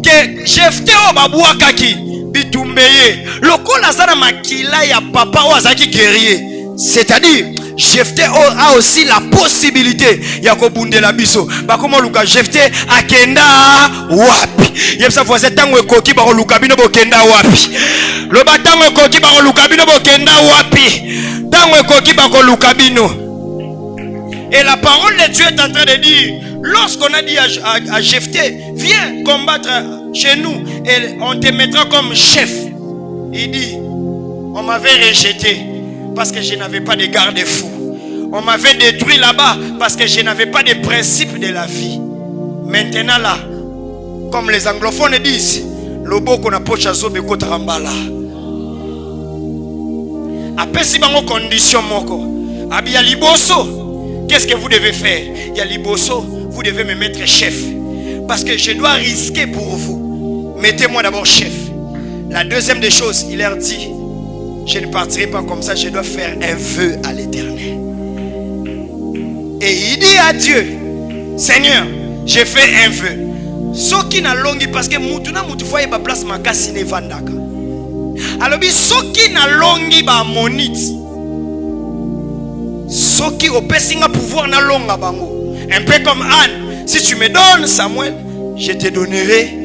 que Jephthé o babua kaki bitumbeye lokola sana makila ya papa o azaki guerrier. C'est-à-dire Jephthé a aussi la possibilité ya kobundela biso. Bakoma luka Jephthé akenda wapi? Yebsa voisin tango ekoki ba luka bino bokenda wapi? Lo batango ekoki ba luka bino bokenda wapi? Et la parole de Dieu est en train de dire Lorsqu'on a dit à Jephthé, viens combattre chez nous et on te mettra comme chef. Il dit, on m'avait rejeté parce que je n'avais pas de garde-fou. On m'avait détruit là-bas parce que je n'avais pas de principe de la vie. Maintenant là, comme les anglophones disent, loboko na pocha zobe kota rambala. Après si bango condition moko, abi ya liboso, qu'est-ce que vous devez faire? Ya liboso, vous devez me mettre chef. Parce que je dois risquer pour vous. Mettez-moi d'abord chef. La deuxième des choses, il leur dit, je ne partirai pas comme ça, je dois faire un vœu à l'Éternel. Et il dit à Dieu, Seigneur, j'ai fait un vœu. Ce qui n'a longi parce que mutuna mutu foye ba place makasi ne vandaka. Alors bi ce qui n'a longi ba monite. Ce qui opesi nga pouvoir na longa bango. Un peu comme Anne, si tu me donnes Samuel, je te donnerai.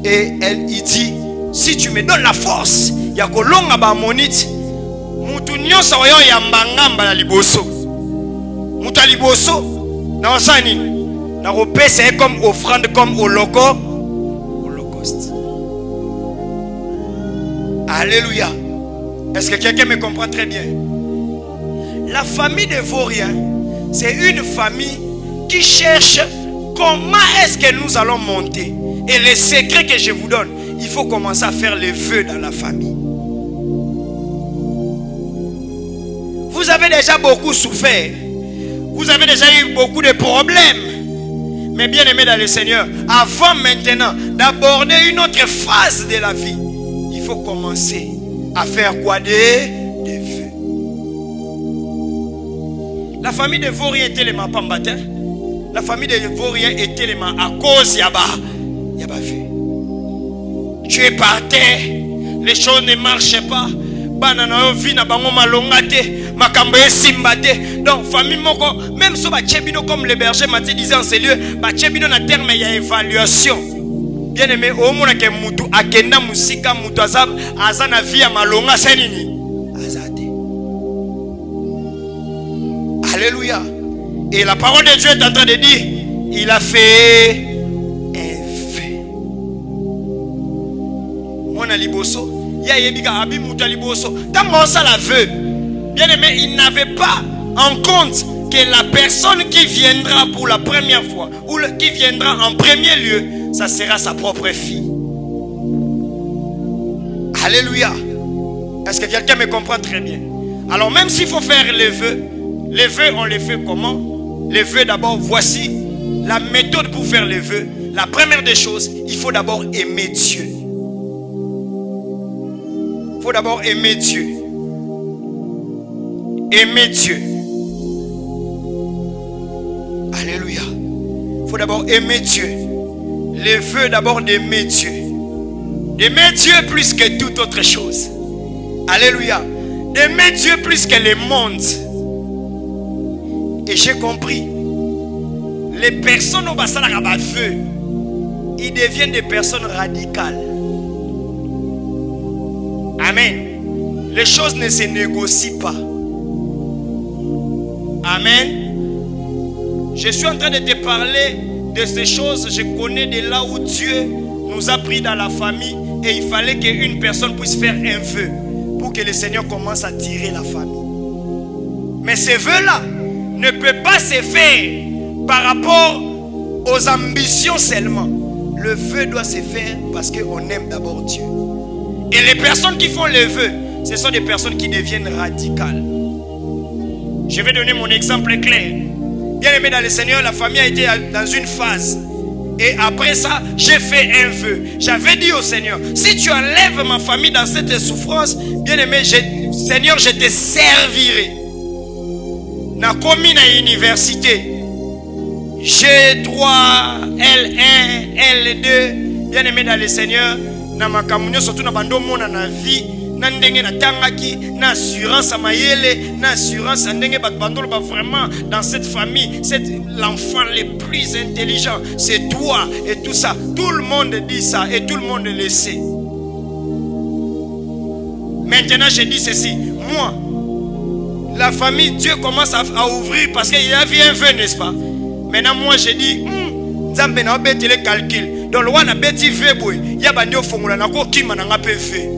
Et il dit, si tu me donnes la force, ya ko longa ba monite. Mutu nyosa oyo ya mbangamba na liboso. Mutu liboso na osani. Na repé c'est comme offrande, comme holocauste. Alléluia. Est-ce que quelqu'un me comprend très bien? La famille des Vauriens, c'est une famille qui cherche comment est-ce que nous allons monter. Et le secret que je vous donne, il faut commencer à faire les vœux dans la famille. Vous avez déjà beaucoup souffert. Vous avez déjà eu beaucoup de problèmes. Mais bien aimé dans le Seigneur, avant maintenant d'aborder une autre phase de la vie, il faut commencer à faire quoi? Des vœux. La famille de Vauriens était les mapambatin. La famille de Vauriens était les à cause yaba vœux. Tu es par terre, les choses ne marchaient pas. Banana vi na bango malongate. Donc famille moko même so ba tchebino comme le berger Matthieu disait en ces lieux ba tchebino na terme ya évaluation. Bien aimé o mona ke mutu akenda musika mutu azana via malonga senini azate. Alléluia. Et la parole de Dieu est en train de dire, il a fait un vœu. Mona liboso ya yebika abi mutu liboso tango ça la vœu. Bien aimé, il n'avait pas en compte que la personne qui viendra pour la première fois ou qui viendra en premier lieu, ça sera sa propre fille. Alléluia. Est-ce que quelqu'un me comprend très bien? Alors même s'il faut faire les vœux on les fait comment? Les vœux d'abord, voici la méthode pour faire les vœux. La première des choses, il faut d'abord aimer Dieu. Il faut d'abord aimer Dieu. Aimer Dieu. Alléluia. Il faut d'abord aimer Dieu. Les vœux d'abord d'aimer Dieu. D'aimer Dieu plus que toute autre chose. Alléluia. D'aimer Dieu plus que le monde. Et j'ai compris. Les personnes au bassin à vœux, ils deviennent des personnes radicales. Amen. Les choses ne se négocient pas. Amen. Je suis en train de te parler de ces choses. Je connais de là où Dieu nous a pris dans la famille. Et il fallait qu'une personne puisse faire un vœu pour que le Seigneur commence à tirer la famille. Mais ce vœu-là ne peut pas se faire par rapport aux ambitions seulement. Le vœu doit se faire parce qu'on aime d'abord Dieu. Et les personnes qui font le vœu, ce sont des personnes qui deviennent radicales. Je vais donner mon exemple clair. Bien aimé dans le Seigneur, la famille a été dans une phase. Et après ça, j'ai fait un vœu. J'avais dit au Seigneur, si tu enlèves ma famille dans cette souffrance, bien aimé, Seigneur, je te servirai. Na commis na université. G3, L1, L2. Bien aimé dans le Seigneur, na makamunyo surtout na bando mona na vie. Nandenge na tangaki, na assurance à mayele, na assurance à ndenge batbandolo ba vraiment dans cette famille, c'est l'enfant le plus intelligent, c'est toi et tout ça. Tout le monde dit ça et tout le monde le sait. Maintenant je dis ceci, moi, la famille, Dieu commence à ouvrir parce qu'il a vu un vœu, n'est-ce pas? Maintenant, moi, je dis, Nzambe na bête les calculs. Donc, le roi na bête fait boy. Il y a bandi au fond, na ko ki mananga pe fait.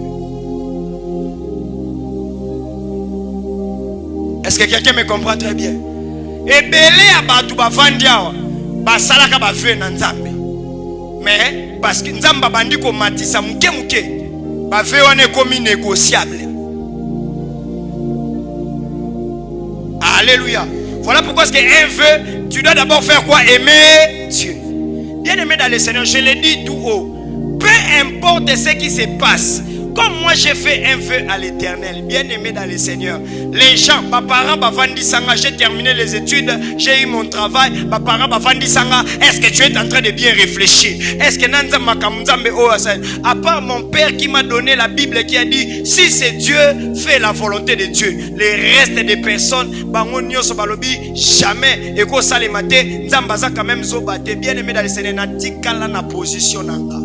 Est-ce que quelqu'un me comprend très bien? Et belé à batu ba vandiawa. Ba salaka ba fait na Nzambe. Mais parce que Nzamba bandi ko matisa muke muke. Ba fait on est comme négociable. Alléluia. Voilà pourquoi est-ce qu'un vœu, tu dois d'abord faire quoi? Aimer Dieu. Bien aimé dans le Seigneur, je le dis tout haut. Peu importe ce qui se passe. Comme moi j'ai fait un vœu à l'Éternel, bien aimé dans le Seigneur. Les gens, ma parent bavandi sanga, j'ai terminé les études, j'ai eu mon travail, ma parent bavandi sanga. Est-ce que tu es en train de bien réfléchir? Est-ce que nanza makamzambe oasa? À part mon père qui m'a donné la Bible qui a dit si c'est Dieu, fais la volonté de Dieu. Les restes des personnes, bangonio sobalobi jamais. Et ko salemate, nzambaza quand même zobate. Bien aimé dans le Seigneur, na tikala na position nanga.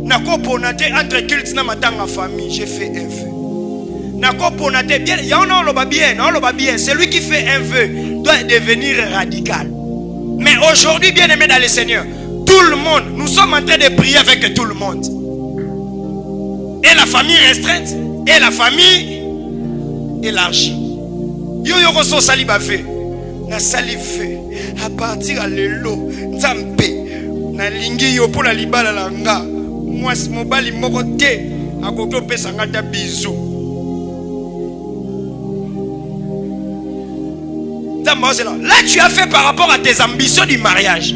Nako ponate entre culte na matanga famille, j'ai fait un vœu. Nako ponate bien, il y en a le bien, celui qui fait un vœu doit devenir radical. Mais aujourd'hui, bien aimé dans le Seigneur, tout le monde, nous sommes en train de prier avec tout le monde. Et la famille restreinte, et la famille élargie. Yo yo ko so sali ba fait. Na sali fait à partir à lelo, nzambe na lingi yo pour la libala langa. Moi, ce mobile mokote à côté de Sangata bisou. Là, tu as fait par rapport à tes ambitions du mariage.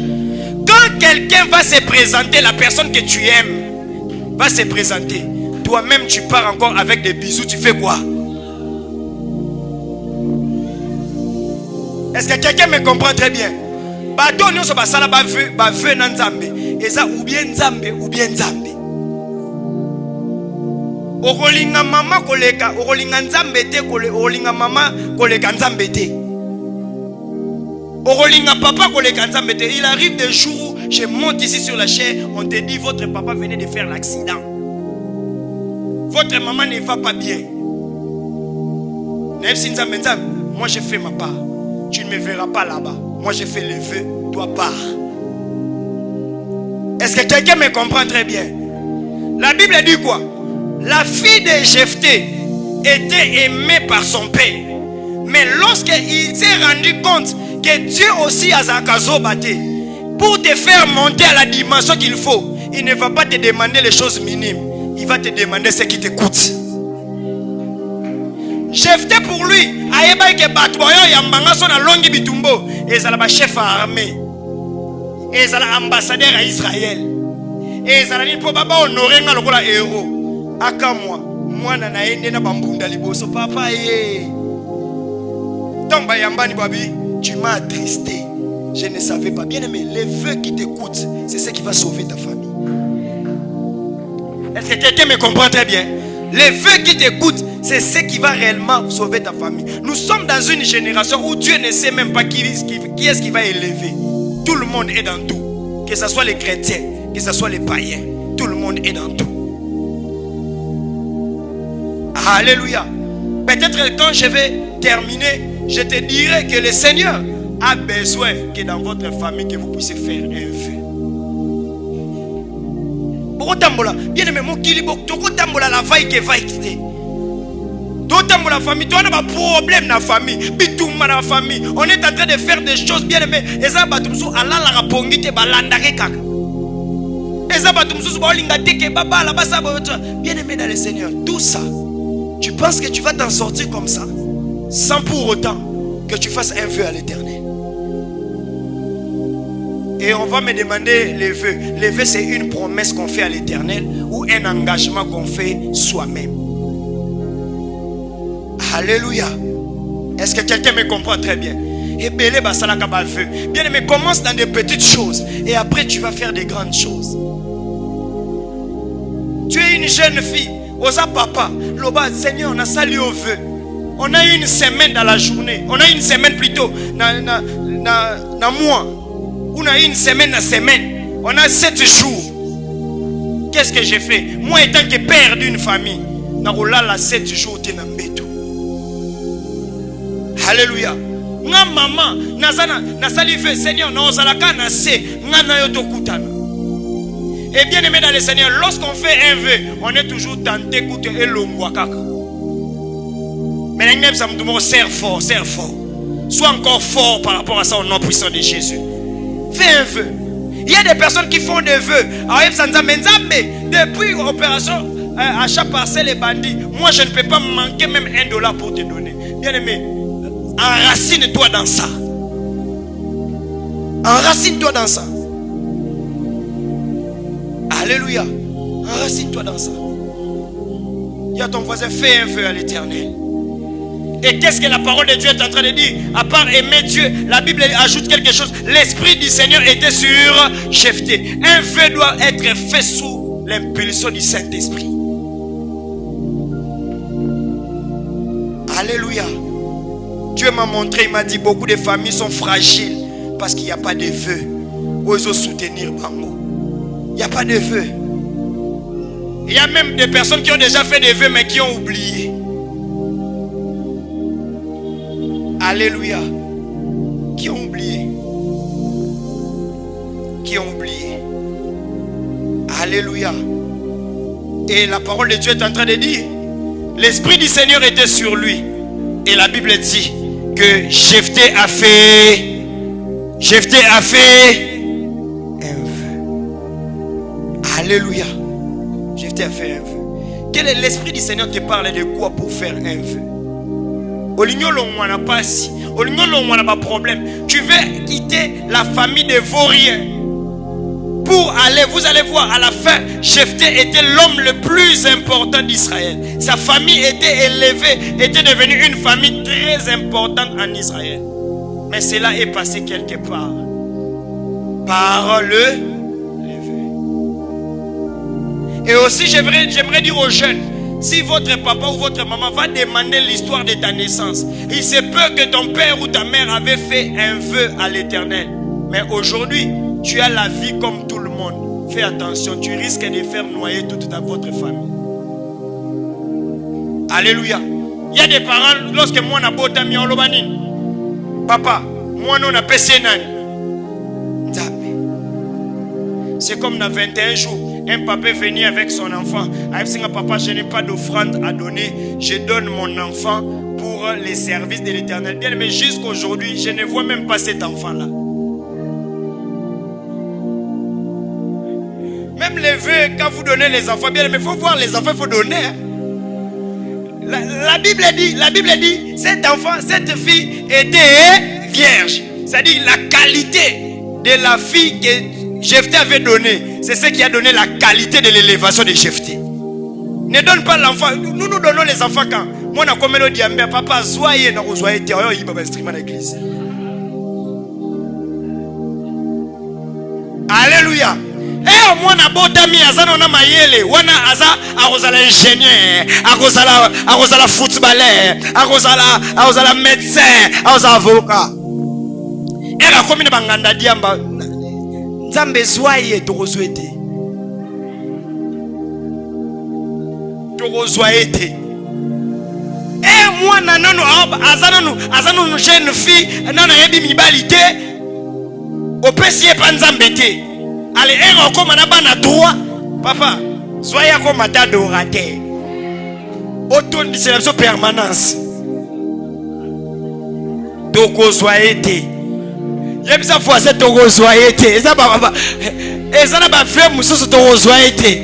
Quand quelqu'un va se présenter, la personne que tu aimes va se présenter. Toi-même, tu pars encore avec des bisous. Tu fais quoi? Est-ce que quelqu'un me comprend très bien? Bato nyo so basala ba vœu na Nzambe. Eza ou bien Nzambe ou bien Nzambe. Okolinga mama koleka, okolinga Nzambe te kole, okolinga mama koleka Nzambe te. Okolinga papa koleka Nzambe te. Il arrive des jours où je monte ici sur la chaise, on te dit votre papa venait de faire l'accident. Votre maman ne va pas bien. Moi j'ai fait ma part. Tu ne me verras pas là-bas. Moi j'ai fait le vœu, toi pars. Est-ce que quelqu'un me comprend très bien? La Bible dit quoi? La fille de Jephthé était aimée par son père. Mais lorsqu'il s'est rendu compte que Dieu aussi a Zakazo batté, pour te faire monter à la dimension qu'il faut, il ne va pas te demander les choses minimes. Il va te demander ce qui te coûte. Jephthé pour lui, aïeba ke batboyo yambanga son a longi bitumbo, et zala chef armée. Et zala ambassadeur à Israël. Et zala ni po baba honoré nga lokola héros. Aka moi na ende na bambunda liboso papa ye. Tomba yambani babi, tu m'as attristé. Je ne savais pas. Bien aimé, les vœux qui t'écoutent, c'est ce qui va sauver ta famille. Est-ce que quelqu'un me comprend très bien? Les vœux qui t'écoutent, c'est ce qui va réellement sauver ta famille. Nous sommes dans une génération où Dieu ne sait même pas qui est-ce qui va élever. Tout le monde est dans tout. Que ce soit les chrétiens, que ce soit les païens. Tout le monde est dans tout. Alléluia. Peut-être quand je vais terminer, je te dirai que le Seigneur a besoin que dans votre famille, que vous puissiez faire un vœu. Bien aimé, mon kilibo, tu as la vaille qui va quitter. Tu la famille, tu as un problème dans la famille. Bitouma dans la famille. On est en train de faire des choses bien aimées. Et ça, batumso, Allah la rapongite, balandake kaka. Et ça, batumso, balingate, baba, la basa, bien aimé dans le Seigneur. Tout ça, tu penses que tu vas t'en sortir comme ça, sans pour autant que tu fasses un vœu à l'Éternel. Et on va me demander les vœux. Les vœux, c'est une promesse qu'on fait à l'Éternel ou un engagement qu'on fait soi-même. Alléluia. Est-ce que quelqu'un me comprend très bien? Et belé basalaka ba vœu. Bien aimé, commence dans des petites choses et après tu vas faire des grandes choses. Tu es une jeune fille. Osa papa, loba Seigneur, on a salué au vœu. On a une semaine dans la journée. On a une semaine plutôt dans mois. On a une semaine à semaine. On a 7 jours. Qu'est-ce que j'ai fait? Moi étant que père d'une famille, na 7 jours. Alléluia. nga maman nazana nasali vœu Seigneur nozalaka na se nga na yo tokutana. Et bien aimé dans le Seigneur, lorsqu'on fait un vœu, on est toujours tenté d'écouter et l'ongwa kaka. Mais l'engem ça me demande serre fort. Sois encore fort par rapport à ça au nom puissant de Jésus. Fais un vœu. Il y a des personnes qui font des vœux. Depuis l'opération achat parcelle et bandit, moi je ne peux pas manquer même $1 pour te donner. Bien aimé, enracine-toi dans ça. Enracine-toi dans ça. Alléluia. Enracine-toi dans ça. Il y a ton voisin, fais un vœu à l'Éternel. Et qu'est-ce que la parole de Dieu est en train de dire? À part aimer Dieu, la Bible ajoute quelque chose. L'Esprit du Seigneur était sur Jephthé. Un vœu doit être fait sous l'impulsion du Saint-Esprit. Alléluia. Dieu m'a montré, il m'a dit beaucoup de familles sont fragiles parce qu'il n'y a pas de vœu. Ils osent soutenir Bango. Il n'y a pas de vœu. Il y a même des personnes qui ont déjà fait des vœux mais qui ont oublié. Alléluia. Qui ont oublié. Alléluia. Et la parole de Dieu est en train de dire, l'Esprit du Seigneur était sur lui. Et la Bible dit que Jephthé a fait un vœu. Alléluia. Jephthé a fait un vœu. Quel est l'Esprit du Seigneur qui parle de quoi pour faire un vœu? Tu veux quitter la famille des vauriens pour aller, vous allez voir à la fin, Jephthé était l'homme le plus important d'Israël. Sa famille était élevée, était devenue une famille très importante en Israël. Mais cela est passé quelque part par le vœu. Et aussi j'aimerais dire aux jeunes, si votre papa ou votre maman va demander l'histoire de ta naissance, il se peut que ton père ou ta mère avait fait un vœu à l'Éternel. Mais aujourd'hui, tu as la vie comme tout le monde. Fais attention, tu risques de faire noyer toute votre famille. Alléluia. Il y a des parents, lorsque moi n'a pas mis en lobanine, papa, moi non a péché nani. C'est comme dans 21 jours. Un papa est venu avec son enfant. Papa, je n'ai pas d'offrande à donner. Je donne mon enfant pour les services de l'Éternel. Bien, mais jusqu'aujourd'hui, je ne vois même pas cet enfant-là. Même les vœux, quand vous donnez les enfants, bien, mais il faut voir les enfants, il faut donner. La Bible dit, cet enfant, cette fille était vierge. C'est-à-dire la qualité de la fille que Jephthé avait donné, c'est ce qui a donné la qualité de l'élévation de Jephthé. Ne donne pas l'enfant. Nous donnons les enfants quand moi na comme le diambe papa soyez na soyez terre il va instrument à l'église. Alléluia. Et moi na botami azana na mayele wana aza akozala ingénieur, akozala footballeur, akozala médecin, akozala avocat. Et la commune banganda diamba Nzambe soyez torozwete. Torozwete. Et moi nanano azanano jeune fille nana yebi mibalite opesi pas Nzambe te. Allez ero comme na bana droit papa soyez comme adorateur. Automne c'est la permanence. Tokozwete. Il y a fois c'est torozwete. Ça n'a pas fait mususu torozwete.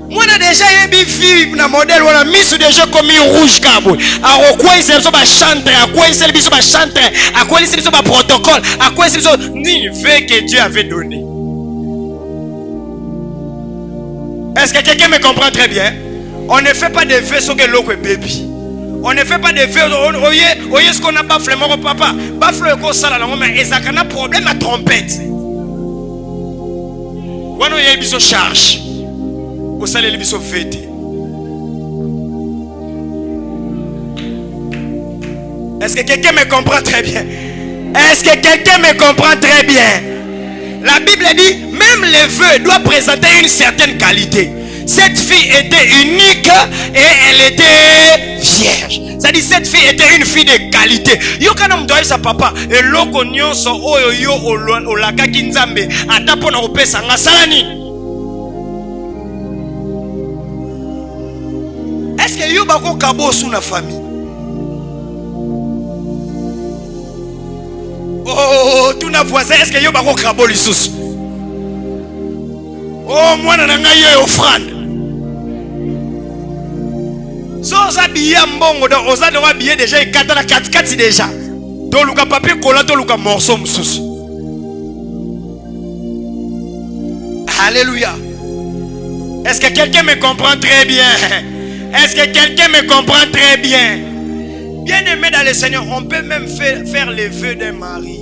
Moi déjà yebi fille na modèle wala misu déjà comme rouge cabo. A quoi ils sont ba chanter, à quoi ils sont ba chanter, à quoi ils sont ba protocole, à quoi ils sont ni fait que Dieu avait donné. Est-ce que quelqu'un me comprend très bien? On ne fait pas de vœux sur que l'eau est baby. On ne fait pas de vœux. Oye ce qu'on a baflé mon papa. Baflé ko sala na ngoma ezakana problème à trompette. Wano ye biso charge. Au sale le biso fête. Est-ce que quelqu'un me comprend très bien? Est-ce que quelqu'un me comprend très bien? La Bible dit même les vœux doivent présenter une certaine qualité. cette fille était unique et elle était vierge. C'est-à-dire cette fille était une fille de qualité. Yo kana mdoye sa papa eloko nyonso oyo yo olaka kinzambe ata pona kopesa nga salani. Est-ce que yo bako kabo sous na famille? Oh, tout na voisin, est-ce que yo bako kabo lisusu? Oh, mwana na ngai yo offrande. So oza billet mbongo donc oza dewa billet déjà ekata na kati déjà. To luka papier kola to luka morceau mususu. Alléluia. Est-ce que quelqu'un me comprend très bien? Est-ce que quelqu'un me comprend très bien? Bien-aimé dans le Seigneur, on peut même faire les vœux d'un mari.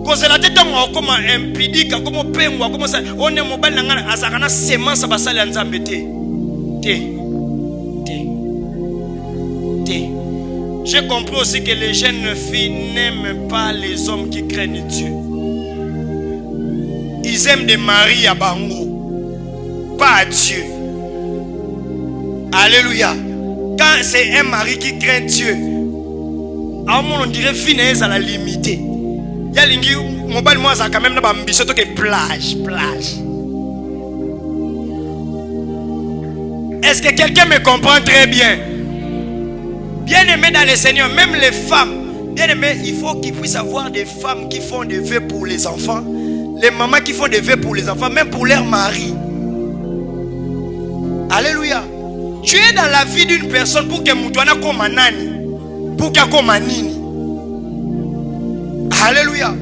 Quand c'est la tête comme impudique, comme pengwa, comme ça, on est mobile nangana azakana semence basali nzambe te. J'ai compris aussi que les jeunes filles n'aiment pas les hommes qui craignent Dieu. Ils aiment des maris à bango, pas à Dieu. Alléluia. Quand c'est un mari qui craint Dieu, on dirait finesse à la limité. Il y a l'ingi mobile moi ça quand même na ambition to que plage. Est-ce que quelqu'un me comprend très bien? Bien-aimé dans le Seigneur, même les femmes, bien-aimé, il faut qu'ils puissent avoir des femmes qui font des vœux pour les enfants, les mamans qui font des vœux pour les enfants, même pour leur mari. Alléluia. Tu es dans la vie d'une personne pour que Moutouana koma nani, pour qu'elle koma nini. Alléluia.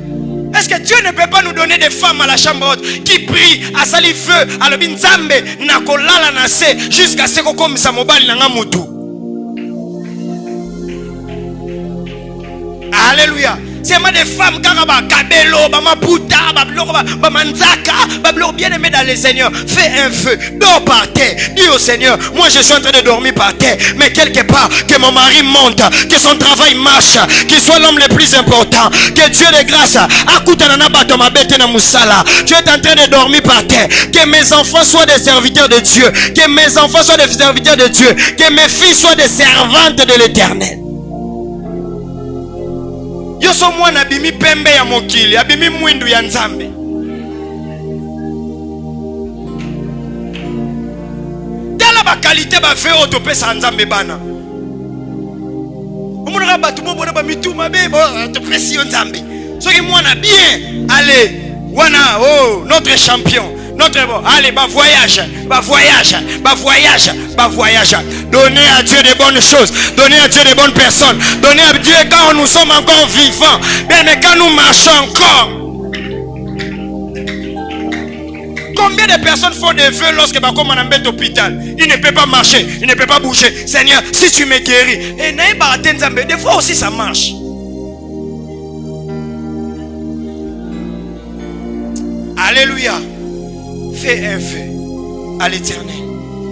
Est-ce que Dieu ne peut pas nous donner des femmes à la chambre haute qui prient à sali feu à l'obinzambe na kolala na se jusqu'à ce qu'on komisa mobali na ngamutu. Alléluia. C'est moi des femmes karaba kabelo bama puta bama nzaka bablo bien-aimé dans le Seigneur. Fais un feu, dors par terre. Dis au Seigneur, moi je suis en train de dormir par terre, mais quelque part que mon mari monte, que son travail marche, qu'il soit l'homme le plus important, que Dieu de grâce akutanana bato mabete na musala. Tu es en train de dormir par terre, que mes enfants soient des serviteurs de Dieu, que mes enfants soient des serviteurs de Dieu, que mes filles soient des servantes de l'Éternel. Yo so mwana bimi pembe ya mokili, abimi mwindu ya nzambe. Tala ba qualité ba fe o to pesa nzambe bana. Omunaka batu mo bona ba mituma be bo to pesi nzambe. Soki mwana bien, allez, wana oh notre champion. Notre bon, allez, voyage. Donnez à Dieu de bonnes choses. Donnez à Dieu de bonnes personnes. Donnez à Dieu quand nous sommes encore vivants. Mais quand nous marchons encore. Combien de personnes font des vœux lorsque on a un hôpital? Il ne peut pas marcher, il ne peut pas bouger. Seigneur, si tu me guéris. Et des fois aussi ça marche. Alléluia. Fais un vœu à l'Éternel.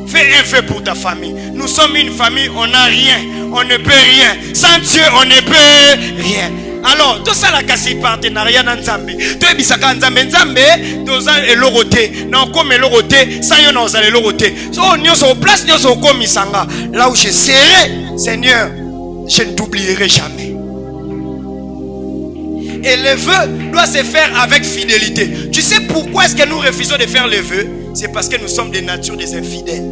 Fais un vœu pour ta famille. Nous sommes une famille, on n'a rien, on ne peut rien. Sans Dieu, on ne peut rien. Alors, tout ça, la casse partenariat dans Nzambe. Tu es bisaka Nzambe, Nzambe, nous avons l'oroté. Non, comme l'oroté, ça y est, nous avons l'oroté. So, nous sommes au place, nous sommes comme Isanga. Là où je serai, Seigneur, je ne t'oublierai jamais. Et le vœu doit se faire avec fidélité. Tu sais pourquoi est-ce que nous refusons de faire le vœu? C'est parce que nous sommes des natures des infidèles.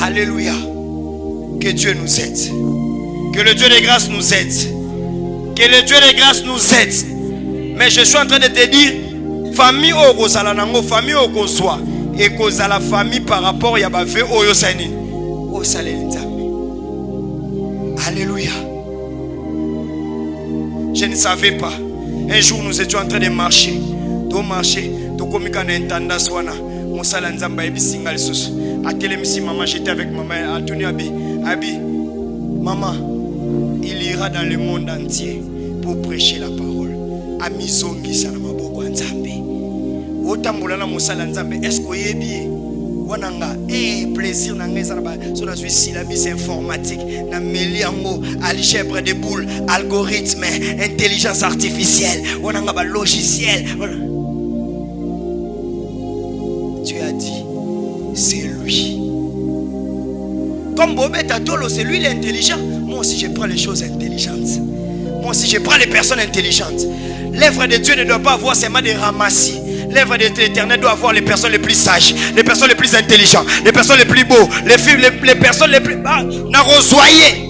Alléluia. Que Dieu nous aide. Que le Dieu de grâce nous aide. Que le Dieu de grâce nous aide. Mais je suis en train de te dire, famille au Rosalanango, famille au Koswa, et cause à la famille par rapport à Yabave au Yosani. Au Salenza. Alléluia. Je ne savais pas. Un jour, nous étions en train de marcher. De marcher. De communiquer en entendant Swana. Mon salanzamba et bisingal sous. À Télémissi, maman, j'étais avec maman. À Tony Abi. Abi, maman, il ira dans le monde entier pour prêcher la parole. À Mizongi, Salama Boko Nzambe. Otamboulana Mosalanzambe. Est-ce que vous bien? Wananga plaisir nangeza na so na suis syllabus informatique na meliango algèbre de boules algorithme intelligence artificielle wananga ba logiciel Comme Bobeta Tolo, c'est lui l'intelligent. Moi aussi, je prends les choses intelligentes. Moi aussi, je prends les personnes intelligentes. L'œuvre de Dieu ne doit pas avoir seulement des ramassis. L'œuvre de l'Éternel doit avoir les personnes les plus sages, les personnes les plus intelligentes, les personnes les plus beaux, les personnes les plus... n'a resoyé.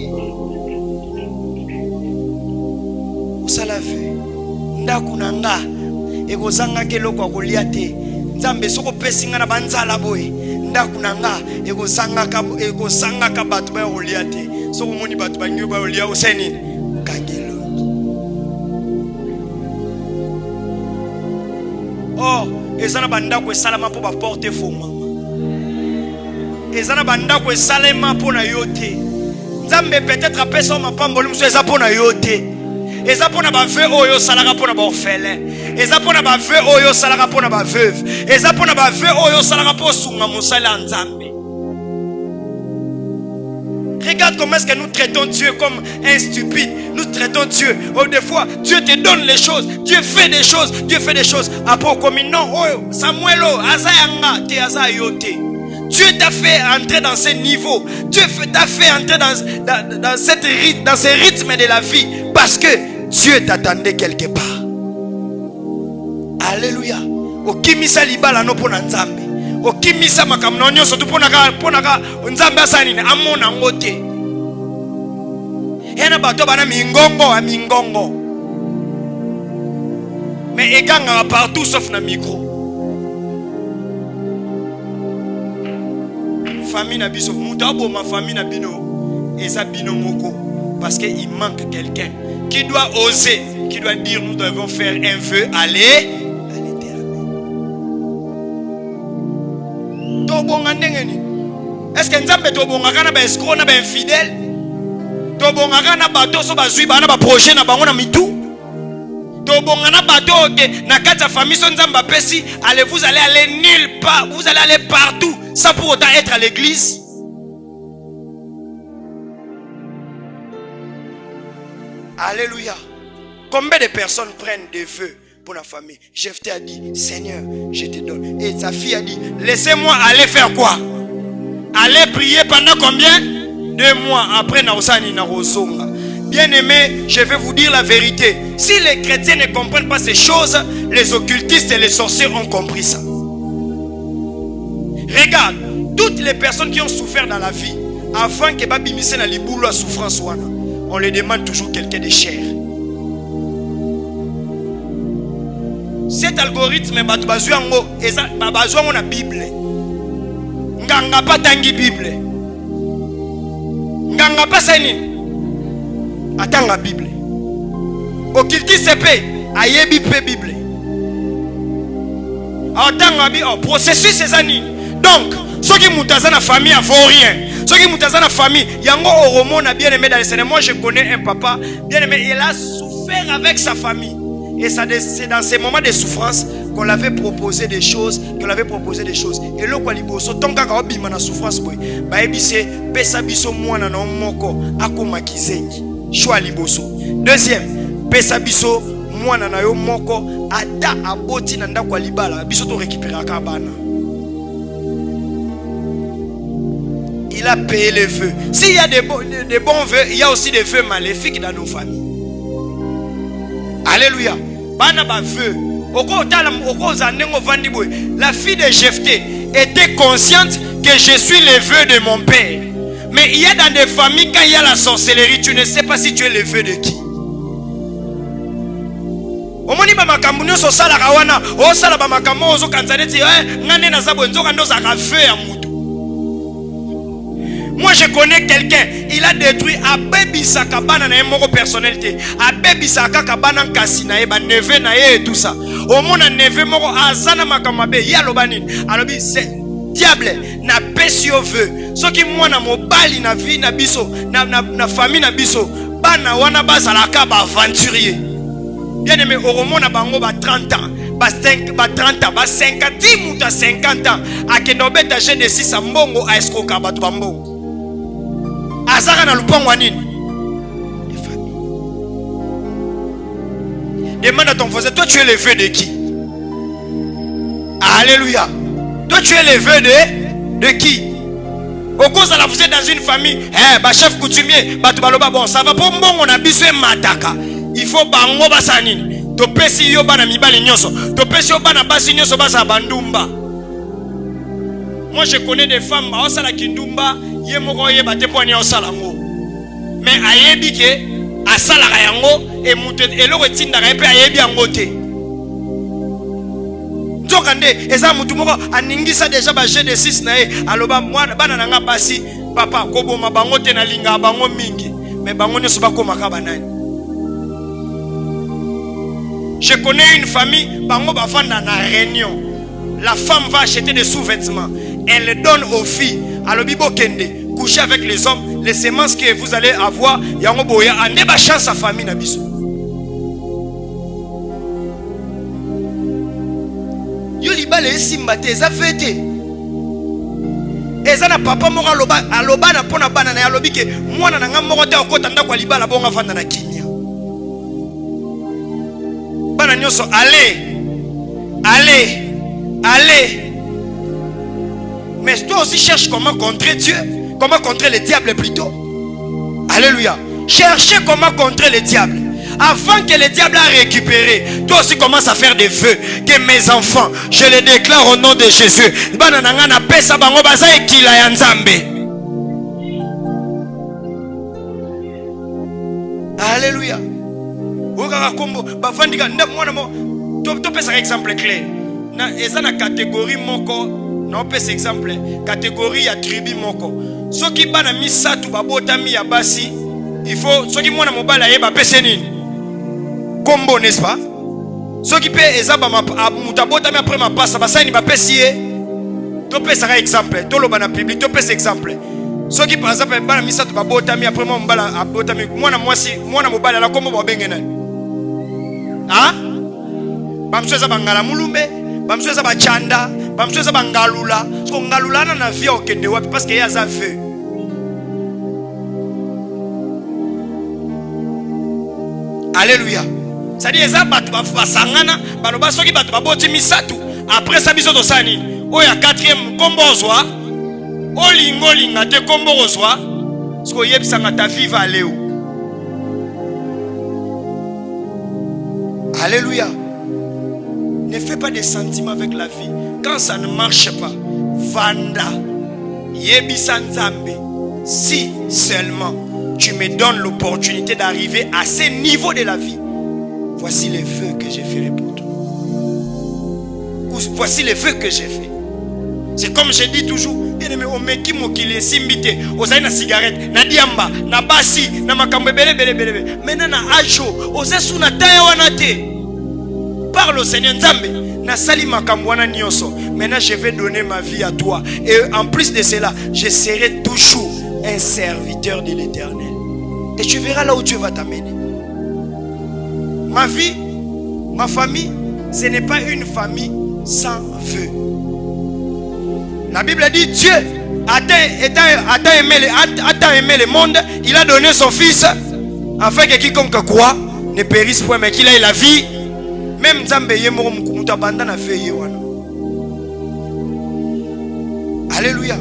Ça l'a vu. Ndakunanga. Ego zanga keloko akoliate. Nzambe soko pesinga na banzala boy. Ndakunanga. Ego zanga ka batu ba oliate. Soko moni batu ba nyoba olia oseni. Kangelo. Oh, ezana banda ko salama po ba porter faux mama. Ezana banda ko salama po na yote. Nzambe peut-être apesa ma pamboli muso eza po na yote. Eza po na ba veuve oyo salaka po na ba orphelin. Eza po na ba veuve oyo salaka po na ba veuve. Eza po na ba veuve oyo salaka po sunga mosala nzambe. Regarde comment est-ce que nous traitons Dieu comme un stupide. Nous traitons Dieu. Oh, des fois, Dieu te donne les choses. Dieu fait des choses. Dieu fait des choses. Après, comme non, oh, Samuelo, Azayanga, te Azayote. Dieu t'a fait entrer dans ce niveau. Dieu t'a fait entrer dans ce rythme de la vie. Parce que Dieu t'attendait quelque part. Alléluia. Okimisa libala no pona nzambe. Okimisa makamno nyonso tu pona nzambe asanine amona ngote. Ena bato bana mingongo. Mais ekanga partout sauf na micro. Famille na biso, mutabo ma famille na bino, eza bino moko parce que il manque quelqu'un qui doit oser, qui doit dire nous devons faire un vœu aller à l'Éternel. Tobonga ndengeni. Est-ce que nzambe tobonga kana ba escroc na ba infidèle? Tobonga kana bato so bazui bana ba projet na bango na mitu? Tobonga na bato ke na kati ya famille so nzamba pesi, allez vous allez aller nulle part, vous allez aller partout sans pour autant être à l'église. Alléluia. Combien de personnes prennent des vœux pour la famille? Jephthé a dit, Seigneur, je te donne. Et sa fille a dit, laissez-moi aller faire quoi? Aller prier pendant combien? 2 mois après Naosani Narosonga. Bien aimé, je vais vous dire la vérité. Si les chrétiens ne comprennent pas ces choses, les occultistes et les sorciers ont compris ça. Regarde, toutes les personnes qui ont souffert dans la vie, avant que Babimisse na liboulou à souffrance, on les demande toujours quelqu'un de cher. Cet algorithme, on a Bible. Nganga pas tangi Bible. Nganga pas sani. Attends la Bible. Occultiste paye, ayebi pe Bible. Attends la Bible, processus ces années. Donc, ceux qui moutazana la famille ne vaut rien. Ceux qui moutazana la famille, yango oromo na bien aimé dans le Seigneur. Moi je connais un papa bien aimé, il a souffert avec sa famille. Et c'est dans ces moments de souffrance qu'on l'avait proposé des choses, Et le quoi liboso, tant qu'à obima na souffrance boy, ba ebise pesa biso mwana na moko akoma kizengi. Choix liboso. Deuxième, pesa biso mwana na yo moko ata aboti na ndako libala, biso to récupérer kabana. Il a payé les vœux. S'il y a des bons vœux, il y a aussi des vœux maléfiques dans nos familles. Alléluia. La fille de Jephthé était consciente que je suis le vœu de mon père. Mais il y a dans des familles, quand il y a la sorcellerie, tu ne sais pas si tu es le vœu de qui. Moi je connais quelqu'un, il a détruit Abebi Sakabana na moko personnalité. Abebi Sakabana Kasina eba neve na et tout ça. Au monde neve moko azana makamabe ya lobani. Alobi c'est diable na pesio veut. Ce qui moi na mobali na vie na biso na famille na biso bana wana bazalaka ba aventurier. Bien aimé au monde na bango ba 30 ans. Ba 30 ans, ba 50 muta 50 ans. Akenobeta jeune de 6 mbongo a escroka batu bambongo. Azara na lupango nini? Les familles. Demande à ton voisin, toi tu es le vœu de qui? Alléluia. Toi tu es le vœu de qui? Au cause là, vous êtes dans une famille, chef coutumier, bon, ça va pas bon, on a besoin de mataka. Il faut bango basanini. To pesi yo bana mibali nyonso. To pesi yo bana basi nyonso basa bandumba. Moi je connais des femmes ba osala kindumba, ye moko ye bate po ni osala ngo. Mais ayebi ke asala ka yango e mutu eloko tinda ka pe ayebi yango te. Nzokande eza mutu moko aningisa déjà ba G de 6 na ye aloba mwana bana nanga basi papa koboma bango te na linga bango mingi. Mais bango nyonso bakoma ka banani. Je connais une famille, bango bafanda na réunion. La femme va acheter des sous-vêtements. Elle les donne aux filles. Alors bibo kende, coucher avec les hommes, les semences que vous allez avoir, yango boya ane ba chance sa famille na biso. Yo libale esimbate za fete. Eza na papa moko aloba na pona bana na alobi ke mwana na nga moko te okota ndako libala bonga fanda na kinya. Bana nyonso allez. Mais toi aussi cherche comment contrer Dieu, comment contrer le diable plutôt. Alléluia. Cherchez comment contrer le diable. Avant que le diable a récupéré, toi aussi commence à faire des vœux. Que mes enfants, je les déclare au nom de Jésus. Alléluia. Tu peux un exemple clair. Dans la catégorie moko. Non, pas exemple. Catégorie à tribu moko. Ceux qui bana misatu babotami ya basi, il faut ceux qui mona mobala yeba pesenini. Combo n'est-ce pas? Ceux qui paient ezaba mutabotami après ma passe basa ni ba pesie. To pesa ka exemple. To lo bana public to pesa exemple. Ceux qui par exemple bana misatu babotami après moi mbala abotami mwana mwasi mwana mobala la kombo babenge nani. Hein? Bamsweza bangala mulumbe, bamsweza bachanda. Bamsweza bangalula, parce qu'on galula na vie au kende wapi parce qu'il y a ça fait. Alléluia. Ça dit ça batu basangana, baloba soki batu baboti misatu. Après ça biso to sani. Oya 4e kombo ozwa. Olingo linga te kombo ozwa. Parce que yebisanga ta vie va aller où. Alléluia. Ne fais pas des sentiments avec la vie. Quand ça ne marche pas, Vanda, Yebisa Nzambe, si seulement tu me donnes l'opportunité d'arriver à ce niveau de la vie, voici les vœux que j'ai fait pour toi. Voici les vœux que j'ai fait. C'est comme je dis toujours, bien aimé, on meki mokile simbite, ozaï na cigarette, na diamba, na basi, na makambe bele. Maintenant na ajo, ozaï sou na taya wanate. Parle au Seigneur Nzambe. Maintenant je vais donner ma vie à toi. Et en plus de cela, je serai toujours un serviteur de l'Éternel. Et tu verras là où Dieu va t'amener. Ma vie, ma famille, ce n'est pas une famille sans vœux. La Bible dit Dieu a tant aimé le monde, il a donné son fils afin que quiconque croit ne périsse point, mais qu'il ait la vie. Même Nzambe yemoro mukumuta banda na feye wana. Alléluia.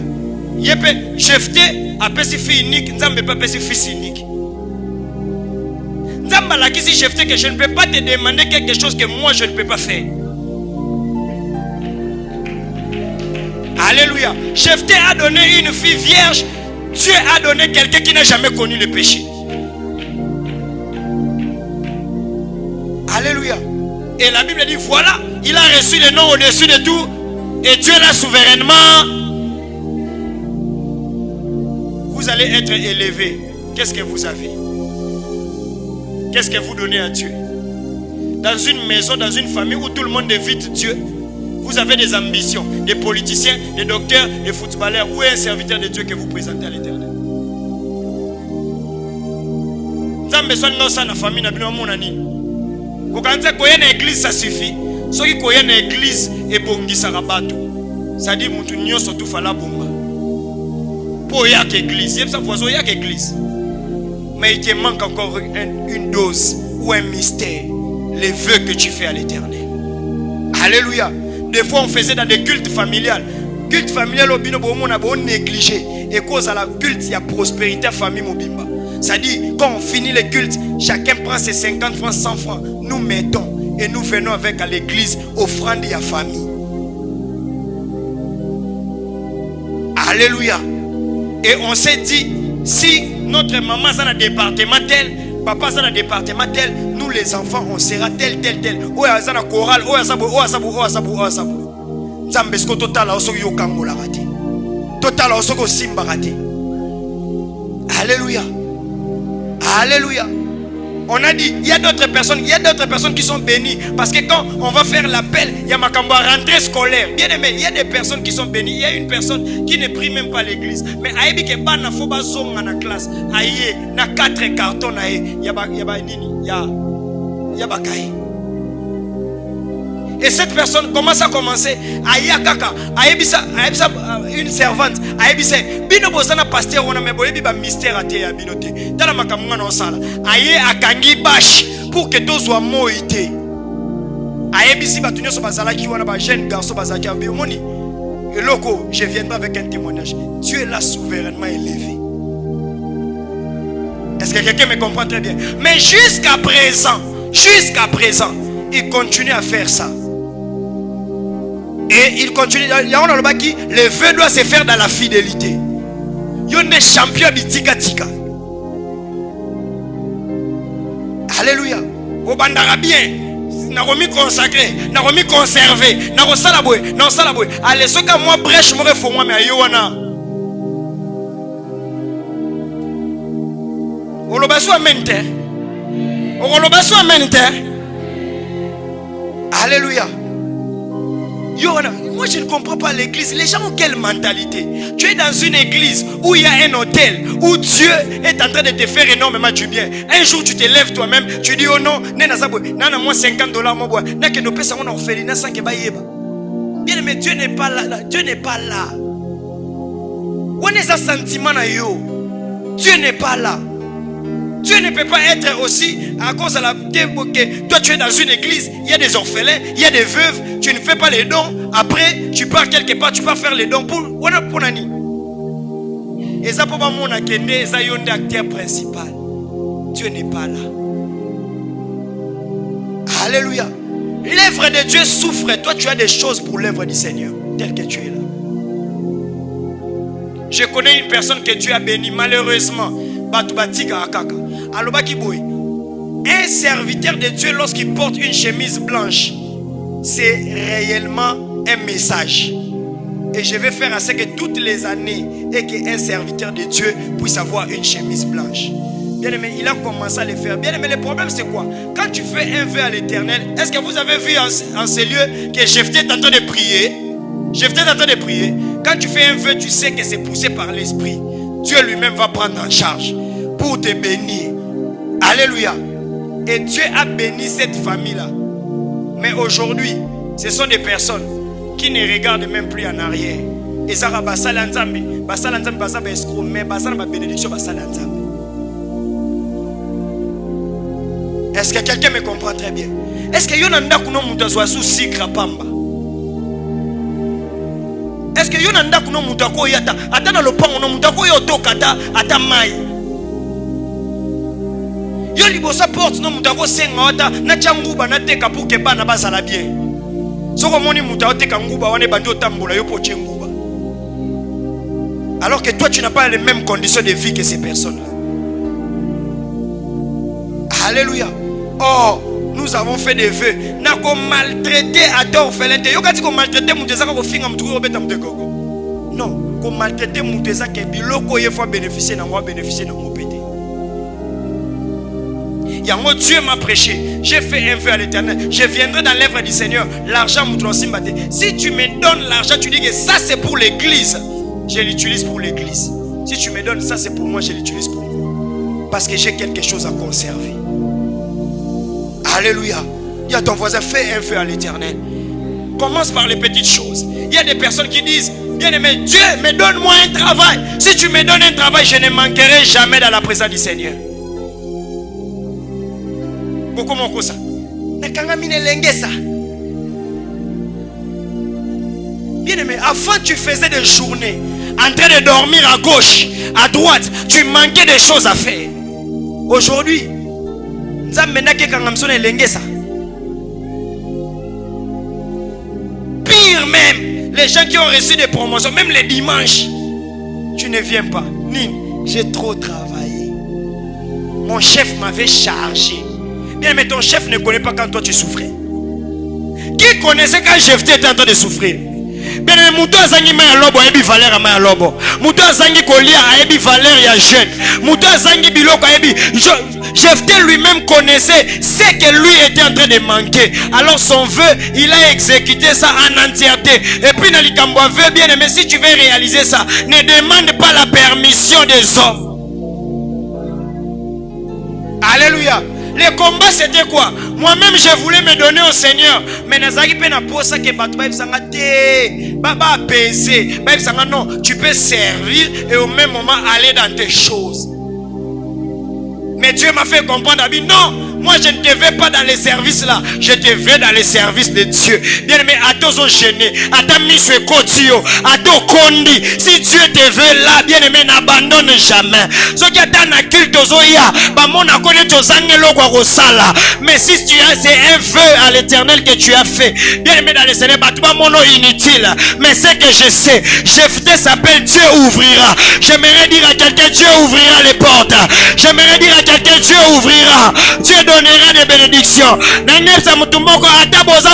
Yepe Jephthé a pesi fille unique, Nzambe pas pesi fils unique. Nzambe la kisi Jephthé que je ne peux pas te demander quelque chose que moi je ne peux pas faire. Alléluia. Jephthé a donné une fille vierge. Dieu a donné quelqu'un qui n'a jamais connu le péché. Alléluia. Et la Bible dit, voilà, il a reçu le nom au-dessus de tout. Et Dieu l'a souverainement. Vous allez être élevé. Qu'est-ce que vous avez? Qu'est-ce que vous donnez à Dieu? Dans une maison, dans une famille où tout le monde évite Dieu, vous avez des ambitions, des politiciens, des docteurs, des footballeurs. Où est un serviteur de Dieu que vous présentez à l'Éternel? Vous avez besoin de ça dans la famille. Quand vous avez une église, ça suffit. Si vous avez une église, et bongisa rabato. Ça dit, que nous sommes tous fala bomba. Pour y avoir une église, il y a une église. Mais il te manque encore une dose ou un mystère. Les vœux que tu fais à l'Éternel. Alléluia. Des fois, on faisait dans des cultes familiales. Culte familial au bino on a négligé et cause à la culte, il y a prospérité famille mobimba. Ça dit quand on finit le culte, chacun prend ses 50 francs, 100 francs, nous mettons et nous venons avec à l'église offrande de la famille. Alléluia. Et on s'est dit, si notre maman est dans le département tel, papa est dans le département tel, nous les enfants, on sera tel. Oh, il y a un choral, oh, il y a Zambesko total a osoki yokangola raté. Total a osoko simba raté. Alléluia. Alléluia. On a dit, il y a d'autres personnes qui sont bénies. Parce que quand on va faire l'appel, il y a ma rentrée scolaire. Bien aimé, il y a des personnes qui sont bénies. Il y a une personne qui ne prie même pas à l'église. Mais aïe, que ban na foba zonga na classe. Aïe, na 4 cartons aïe. Yaba nini, yaba kai. Et cette personne commence à commencer. Aïe, kaka, aïe, une servante. Aïe, bino bozana pasteur, on a même ba mystère à te ya binote. Tala makamuna na sala. Aïe, akangi bash pour que tous soient moïté. Aïe, bisi batunyo so bazala ki wana ba jeune garçon bazaki ambi moni. Et loko, je viendrai avec un témoignage. Dieu l'a souverainement élevé. Est-ce que quelqu'un me comprend très bien? Mais jusqu'à présent, il continue à faire ça. Et il continue. Le vœu doit se faire dans la fidélité. Il y a des champions de tika. Alléluia. Au bandara bien. N'a remis consacré, n'a remis conservé, n'a remis salaboué, n'a salaboué. Allez, ce que moi brèche, moi faut moi mais ayoana. Olobasu amente. Olobasu amente. Alléluia. Moi je ne comprends pas l'église. Les gens ont quelle mentalité? Tu es dans une église où il y a un hôtel, où Dieu est en train de te faire énormément du bien. Un jour tu te lèves toi-même, tu dis oh non, nana moi $50 moi bois, n'a que nos pèses on orphelinat sans que baïeba. Bien mais Dieu n'est pas là, Dieu n'est pas là. On est un sentiment na yo. Dieu n'est pas là. Dieu ne peut pas être aussi à cause de la que toi tu es dans une église, il y a des orphelins, il y a des veuves, tu ne fais pas les dons, après tu pars quelque part, tu pars faire les dons pour nani. Et ça pour mon akende, ça y est acteur principal. Dieu n'est pas là. Alléluia. L'œuvre de Dieu souffre, toi tu as des choses pour l'œuvre du Seigneur, tel que tu es là. Je connais une personne que Dieu a bénie malheureusement. Un serviteur de Dieu, lorsqu'il porte une chemise blanche, c'est réellement un message. Et je vais faire à ce que toutes les années et qu'un serviteur de Dieu puisse avoir une chemise blanche. Bien aimé, il a commencé à le faire. Bien aimé, le problème c'est quoi? Quand tu fais un vœu à l'Éternel, est-ce que vous avez vu en ces lieux que Jephthé est en train de prier? Jephthé est en train de prier. Quand tu fais un vœu, tu sais que c'est poussé par l'Esprit. Dieu lui-même va prendre en charge pour te bénir. Alléluia. Et Dieu a béni cette famille-là. Mais aujourd'hui, ce sont des personnes qui ne regardent même plus en arrière. Et ça va basala nzambi, basala nzambi basala escroc, mais basala ma bénédiction basala nzambi. Est-ce que quelqu'un me comprend très bien? Est-ce que yonanda kuno mutazwa sous sikra pamba? Est-ce que yonanda kuno mutako yata ata na lopango no mutako yoto kata ata mai? Yo libosa porte no mutako senga ata na changuba na teka pour que bana basala bien. Soko moni mutako teka nguba wane bandi otambola yo po chenguba. Alors que toi tu n'as pas les mêmes conditions de vie que ces personnes-là. Alléluia. Oh, nous avons fait des vœux. N'a qu'on maltraité à tort orphelin. Yo quand qu'on maltraité muteza ko finga mutu ko beta muteko. Non, qu'on maltraité muteza ke biloko ye fois bénéficier na moi bénéficier na mon pété. Yango Dieu m'a prêché. J'ai fait un vœu à l'Éternel. Je viendrai dans l'œuvre du Seigneur. L'argent mutu simbate. Si tu me donnes l'argent, tu dis que ça c'est pour l'église. Je l'utilise pour l'église. Si tu me donnes ça c'est pour moi, je l'utilise pour moi. Parce que j'ai quelque chose à conserver. Alléluia. Il y a ton voisin, fais un vœu à l'Éternel. Commence par les petites choses. Il y a des personnes qui disent, bien aimé, Dieu, me donne-moi un travail. Si tu me donnes un travail, je ne manquerai jamais dans la présence du Seigneur. Beaucoup mon ça. Bien aimé, avant tu faisais des journées en train de dormir à gauche, à droite, tu manquais des choses à faire. Aujourd'hui, pire même, les gens qui ont reçu des promotions, même les dimanches, tu ne viens pas. J'ai trop travaillé. Mon chef m'avait chargé. Bien, mais ton chef ne connaît pas quand toi tu souffrais. Qui connaissait quand Jephthé était en train de souffrir? Bien, mais Mouto Azangi ma lobo a ebi valeur à ma lobo. Mouto Azangi kolia a ebi valeur ya jeune. Mouto Azangi biloko a ebi. Jephthé lui-même connaissait ce que lui était en train de manquer. Alors son vœu, il a exécuté ça en entièreté. Et puis dans l'Ikambo veut bien, mais si tu veux réaliser ça, ne demande pas la permission des hommes. Alléluia. Le combat c'était quoi? Moi-même je voulais me donner au Seigneur. Mais nazaki pe na posa ke batu ba bisanga te. Baba apaiser. Ba bisanga non, tu peux servir et au même moment aller dans tes choses. Mais Dieu m'a fait comprendre, non, moi je ne te veux pas dans les services là, je te veux dans les services de Dieu. Bien aimé, à tous aux gênés, à ta mise au kotio, à ton condi, si Dieu te veut là, bien aimé, n'abandonne jamais. Ce qui est dans la culte aux oya, bah mon accord aux angelo sala. Mais si tu as, c'est un vœu à l'Éternel que tu as fait, bien aimé dans les Seigneur, bah toi mon nom inutile. Mais ce que je sais, Jephthé s'appelle Dieu ouvrira. J'aimerais dire à quelqu'un, Dieu ouvrira les portes. J'aimerais dire à quelqu'un, Dieu ouvrira, Dieu donnera des bénédictions.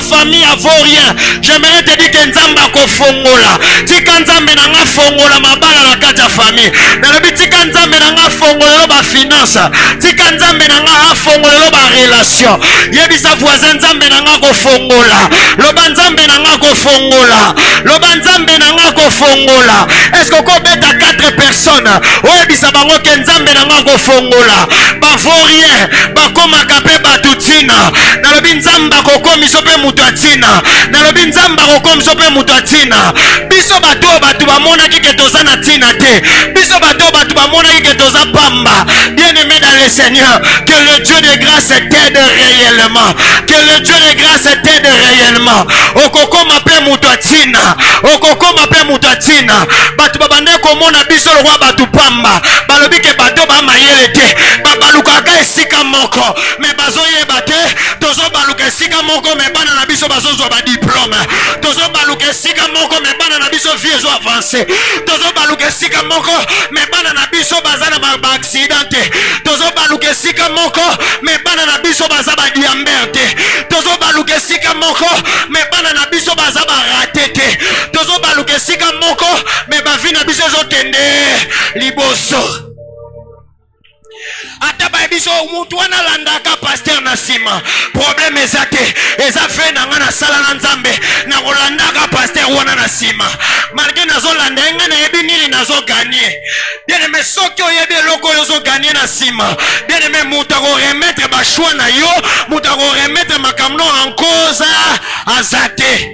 Famille a vaut rien. J'aimerais te dire que Nzamba ko fongola. Tika Nzambe nanga fongola mabala la kata famille. Nalobi tika Nzambe nanga fongola ba finance. Tika Nzambe nanga fongola ba relation. Yebisa voisin Nzambe nanga ko fongola. Loba Nzambe nanga ko fongola. Loba Nzambe nanga ko fongola. Est-ce que ko beta 4 personnes? Oyebisa bango ke Nzambe nanga ko fongola. Ba vaut rien. Ba koma kape batutina. Nalobi Nzamba ko komiso pe mutatina. Nalobi Nzamba ko komiso pe mutatina. Biso bato batu ba mona ki ke toza na tina te. Biso bato batu ba mona ki ke toza pamba. Bien-aimé dans le Seigneur, que le Dieu de grâce t'aide réellement. Que le Dieu de grâce t'aide réellement. Okoko mape mutatina. Okoko mape mutatina. Batu babande ko mona biso le roi batu pamba. Balobi ke bato ba mayele te. Babalukaka esika moko. Mais bazo yebate. Tozo baluka esika moko me bana na biso bazo zo ba diplôme. Tozo baluka esika moko me bana na biso vie zo avancé. Tozo baluka esika moko me bana na biso bazana ba accidenté. Tozo baluka esika moko me bana na biso baza ba diamberte. Tozo baluka esika moko me bana na biso baza ba raté te. Tozo baluka esika moko me ba vi na biso zo tende liboso. Ataba biso mutu wana landaka pasteur na sima. Problème ezate eza fe na ngana sala na Nzambe na kolandaka pasteur wana na sima. Malgré nazo landa ngana yebi nini nazo gagner. Bien aimé soki oyebi loko yozo gagner na sima. Bien aimé mutu ko remettre ba choix na yo, mutu ko remettre makamno en cause azate.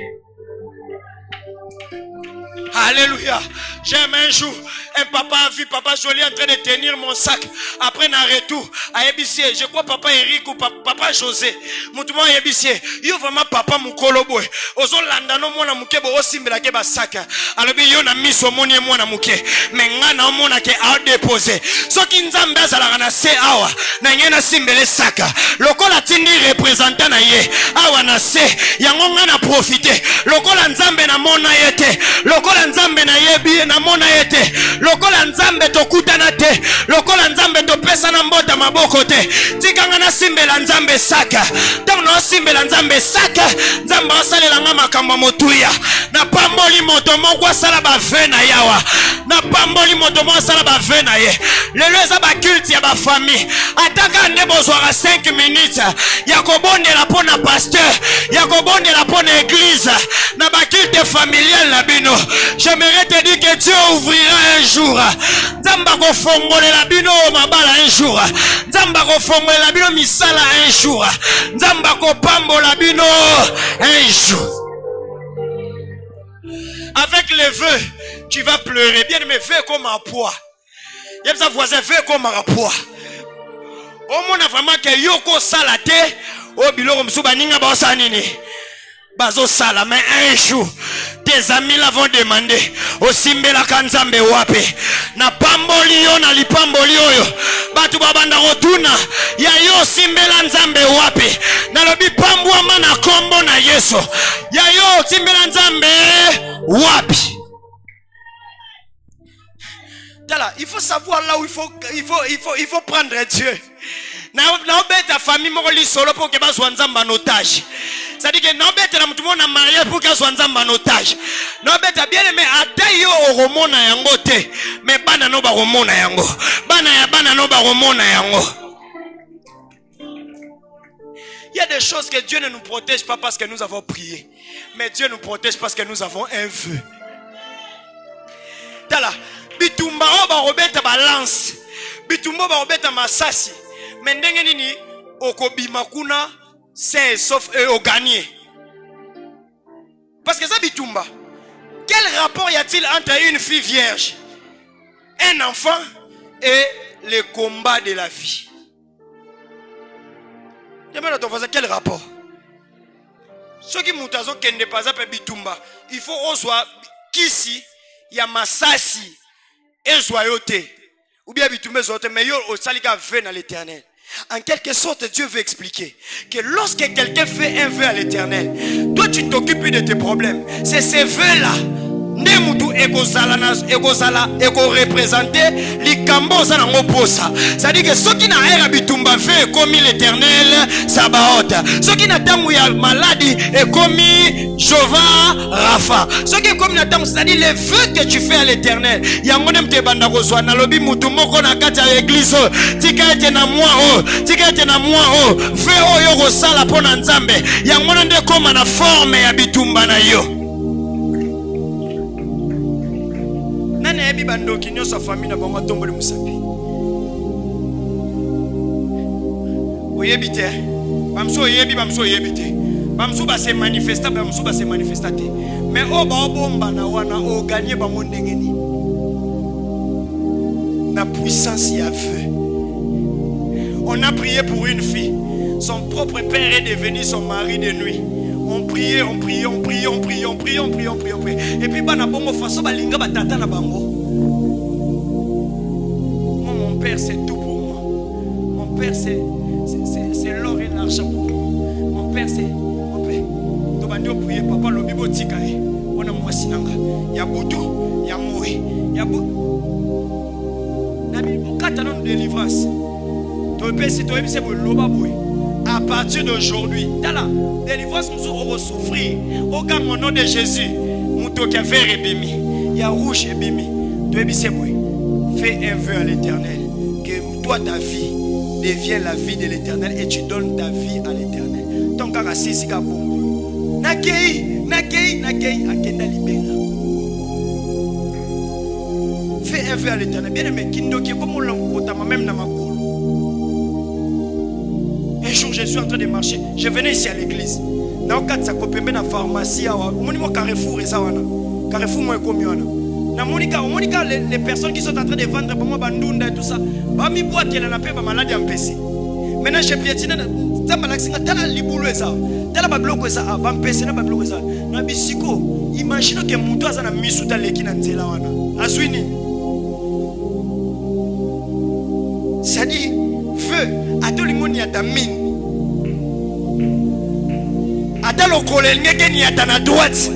Alléluia. J'aime un jour un papa a vu papa Jolie en train de tenir mon sac. Après un retour à Ebissier, je crois papa Eric ou papa José. Moutouma Ebissier, yo vraiment papa mukolo boy. Ozo landano mwana muke bo osimbela ke ba sac. Alobi yo na miso moni mwana muke. Menga na mona ke a déposer. Soki Nzambe azala na se awa na ngena simbele sac. Lokola tindi représentant na ye. Awa na se yango ngana profiter. Lokola Nzambe na mona yete. Lokola Nzambe na yebi na mona yete. Lokola Nzambe tokutana te. Lokola Nzambe topesa na mbota maboko te. Tikanga na simbela Nzambe saka. Tango na simbela Nzambe saka. Nzambe asalela nga makambo motuya. Na pamboli moto moko asala ba vena yawa. Na pamboli moto moko asala ba vena ye. Lelo eza ba culte ya ba famille. Ataka ndebo zwara 5 minutes. Ya kobondela pona pasteur. Ya kobondela pona église. Na ba culte familial la bino. J'aimerais te dire que Dieu ouvrira un jour. Nzamba ko fongolela bino mabala un jour. Nzamba ko fongolela bino misala un jour. Nzamba ko pambola bino un jour. Avec les vœux, tu vas pleurer. Bien aimé, fais comme un poids. Il y a sa voisin, fais comme un poids. Au moins, vraiment que yoko salate. Au biloko msuba ninga ba sanini. Bazo sala mais un jour tes amis l'avont demandé. Osimbela kanzambe wape. Na pamboli yo na lipamboli yo. Batu babanda rotuna. Ya yo simbela nzambe wape. Na lobi pambwa mana kombo na Yesu. Ya yo simbela nzambe wapi. Il faut savoir là où il faut prendre Dieu. Ta famille moko solo pour que bazwa nzamba en otage. C'est-à-dire que n'obeta na mutu mona marié pour que soit nzamba en otage. N'obeta bien aimé ata yo oromona yango te. Mais bana no ba romona yango. Bana no ba romona yango. Il y a des choses que Dieu ne nous protège pas parce que nous avons prié. Mais Dieu nous protège parce que nous avons un vœu. Tala bitumba oba robeta balance. Bitumba oba robeta masasi. Mais ndenge nini okobima kuna c'est sauf au gagné. Parce que ça bitumba. Quel rapport y a-t-il entre une fille vierge, un enfant et le combat de la vie? Demande à ton voisin quel rapport. Ceux qui moutazo kende pas à bitumba, il faut osoa kisi ya masasi et joyauté. Ou bien bitumba zote mais yo au salika veut dans l'Éternel. En quelque sorte, Dieu veut expliquer que lorsque quelqu'un fait un vœu à l'Éternel, toi tu t'occupes de tes problèmes. C'est ces vœux-là. Nemutu eko représenter likambo za nango posa. C'est-à-dire que ceux qui na era bitumba fait comme l'Éternel Sabaoth. Ceux qui na tamu ya maladie et comme Jova Rapha. Ceux qui comme na tamu, c'est-à-dire les vœux que tu fais à l'Éternel. Yango nem te banda kozwa na lobi mutu moko na kati ya église. Tika ete na moi vœu oyo kosala pona nzambe. Yango nde koma na forme ya bitumba na yo. Nane ebi bando kinyo sa famille na bango tomboli musapi. Oyebi te. Bamso oyebi te. Bamso ba se manifesta, te. Mais o ba bomba na wana o gagner ba mondengeni. Na puissance y a feu. On a prié pour une fille. Son propre père est devenu son mari de nuit. On prie. Et puis, bana bongo façon balinga batata na bango. Moi, mon père, c'est tout pour moi. Mon père, c'est l'or et l'argent pour moi. Mon père, c'est. Mon père. Donc, on doit prier. Papa, le bibo tikae. On a moi sinanga. Ya boutou, ya moui. Ya bou. Nabi, pour 4 ans de délivrance. Tu peux c'est pour l'oba boui. À partir d'aujourd'hui, dans la délivrance, nous allons souffrir. Au nom de Jésus, nous devons faire ébimi. Il y a rouge ébimi. Tu fais un vœu à l'Éternel. Que toi, ta vie devienne la vie de l'Éternel et tu donnes ta vie à l'Éternel. Ton cas, c'est si bon. Nakei, akenda libera. Fais un vœu à l'Éternel. Bien aimé, Kindoki, comme on l'a même dans ma cour. Un jour, je suis en train de marcher. Je venais ici à l'église. Dans le cadre de sa copine, dans la pharmacie, Carrefour et ça. Carrefour, moi, comme Monica, les personnes qui sont en train de vendre pour moi, Bandunda et tout ça, mi boîte, elle a fait ma maladie en PC. Maintenant, j'ai piétiné. Ça m'a laissé. T'as la liboulou et ça. T'as la bablo et ça. Va me PC, n'a pas bloqué ça. Na bisiko. Imagine que mon toit, ça n'a mis sous ta leki dans Zela. Azwini. Ça dit, feu. Ato limoni ata mine. Ata lokole ngeke ni ata na droite.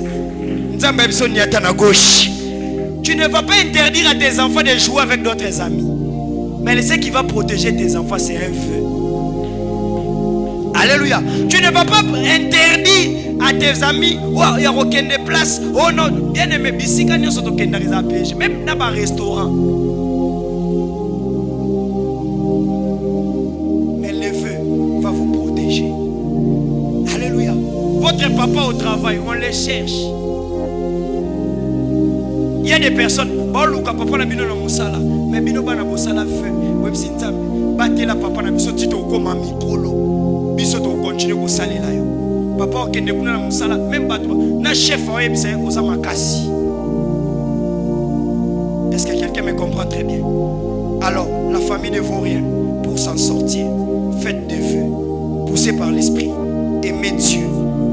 Nzamba biso ni ata na gauche. Tu ne vas pas interdire à tes enfants de jouer avec d'autres amis. Mais ce qui va protéger tes enfants, c'est un feu. Alléluia. Tu ne vas pas interdire à tes amis. Oh, il y a aucune place. Oh non, bien aimé, bisika n'y a surtout aucun dans même dans un restaurant. Va vous protéger. Alléluia. Votre papa au travail, on les cherche. Il y a des personnes, papa na bino na musala, mais bino bana musala fait. Web sintam, batte la papa na biso tito koma mikolo. Biso to continue ko salela yo. Papa okende kuna na musala, même bato na chef web c'est osama kasi. Est-ce que quelqu'un me comprend très bien? Alors, la famille ne vaut rien. Pour s'en sortir, faites des vœux, poussés par l'esprit, aimez Dieu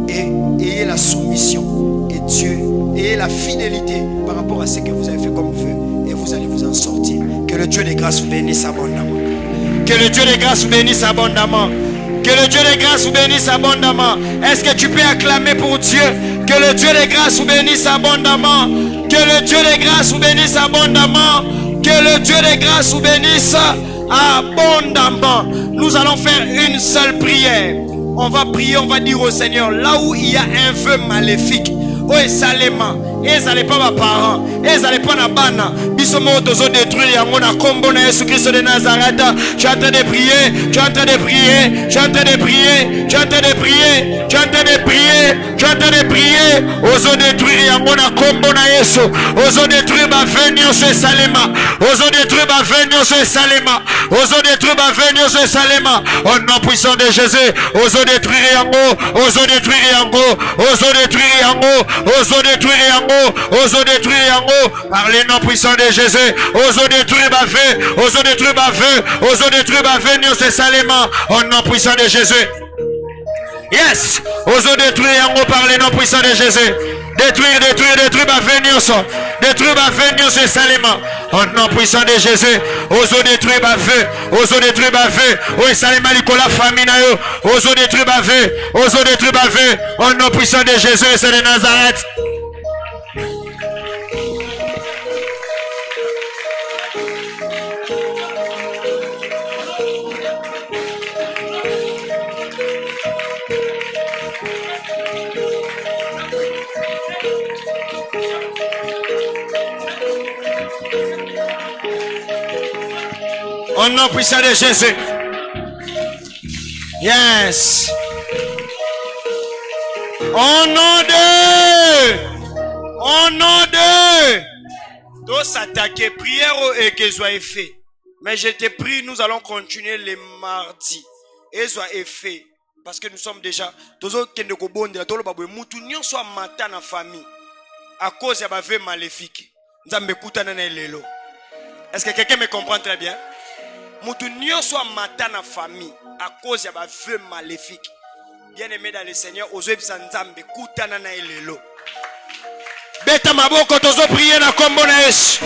et ayez la soumission. Et Dieu et la fidélité par rapport à ce que vous avez fait comme vœu. Et vous allez vous en sortir. Que le Dieu des grâces vous bénisse abondamment. Que le Dieu des grâces vous bénisse abondamment. Que le Dieu des grâces vous bénisse abondamment. Est-ce que tu peux acclamer pour Dieu? Que le Dieu des grâces vous bénisse abondamment. Que le Dieu des grâces vous bénisse abondamment. Que le Dieu des grâces vous bénisse abondamment. Nous allons faire une seule prière. On va prier, on va dire au Seigneur, là où il y a un vœu maléfique, oh Salema, ils n'allaient pas mes parents, ils n'allaient pas na bana, bisomo tozo détruire yango na kombo na Jésus Christ de Nazareth. Tu es en train de prier, tu es en train de prier, tu es en train de prier, tu es en train de prier, tu es en train de prier, tu es en train de prier, ozo détruire yango na kombo na Yesu, ozo détruire ma venir sur Salema, ozo détruire ma venir sur Salema, ozo détruire ma venir sur Salema, au nom puissant de Jésus, ozo détruire yango, ozo détruire yango, ozo détruire yango, ozo détruire yango, ozo détruire yango, par les noms puissants de Jésus, ozo détruire ma vie, ozo détruire ma vie, ozo détruire ma venir sur Salema, au nom puissant de Jésus. Yes, ozo détruire yango par les noms puissants de Jésus. Détruire ma venir sur, détruire ma venir sur Salema, au nom puissant de Jésus. Ozo détruire ma vie, ozo détruire ma vie, oh Salema Nicolas famille na yo, ozo détruire ma vie, ozo détruire ma vie, au nom puissant de Jésus, c'est de Nazareth. Au nom puissant de Jésus. Yes. Au nom de. Tous s'attaquer. Prière et que soit fait. Mais je te prie, nous allons continuer les mardis. Et soit fait. Parce que nous sommes déjà. Tous autres qui ne connaissent pas. Tous les baboués. Moutounion soit matin en famille. À cause de la vie maléfique. Nous avons écouté dans les lélo. Est-ce que quelqu'un me comprend très bien? Moutounion soit matin en famille. À cause de la vie maléfique. Bien-aimé dans le Seigneur. Ozo Sanzambe. Écoutez dans les lélo. Beta maboko tozo prier na kombo na Yesu.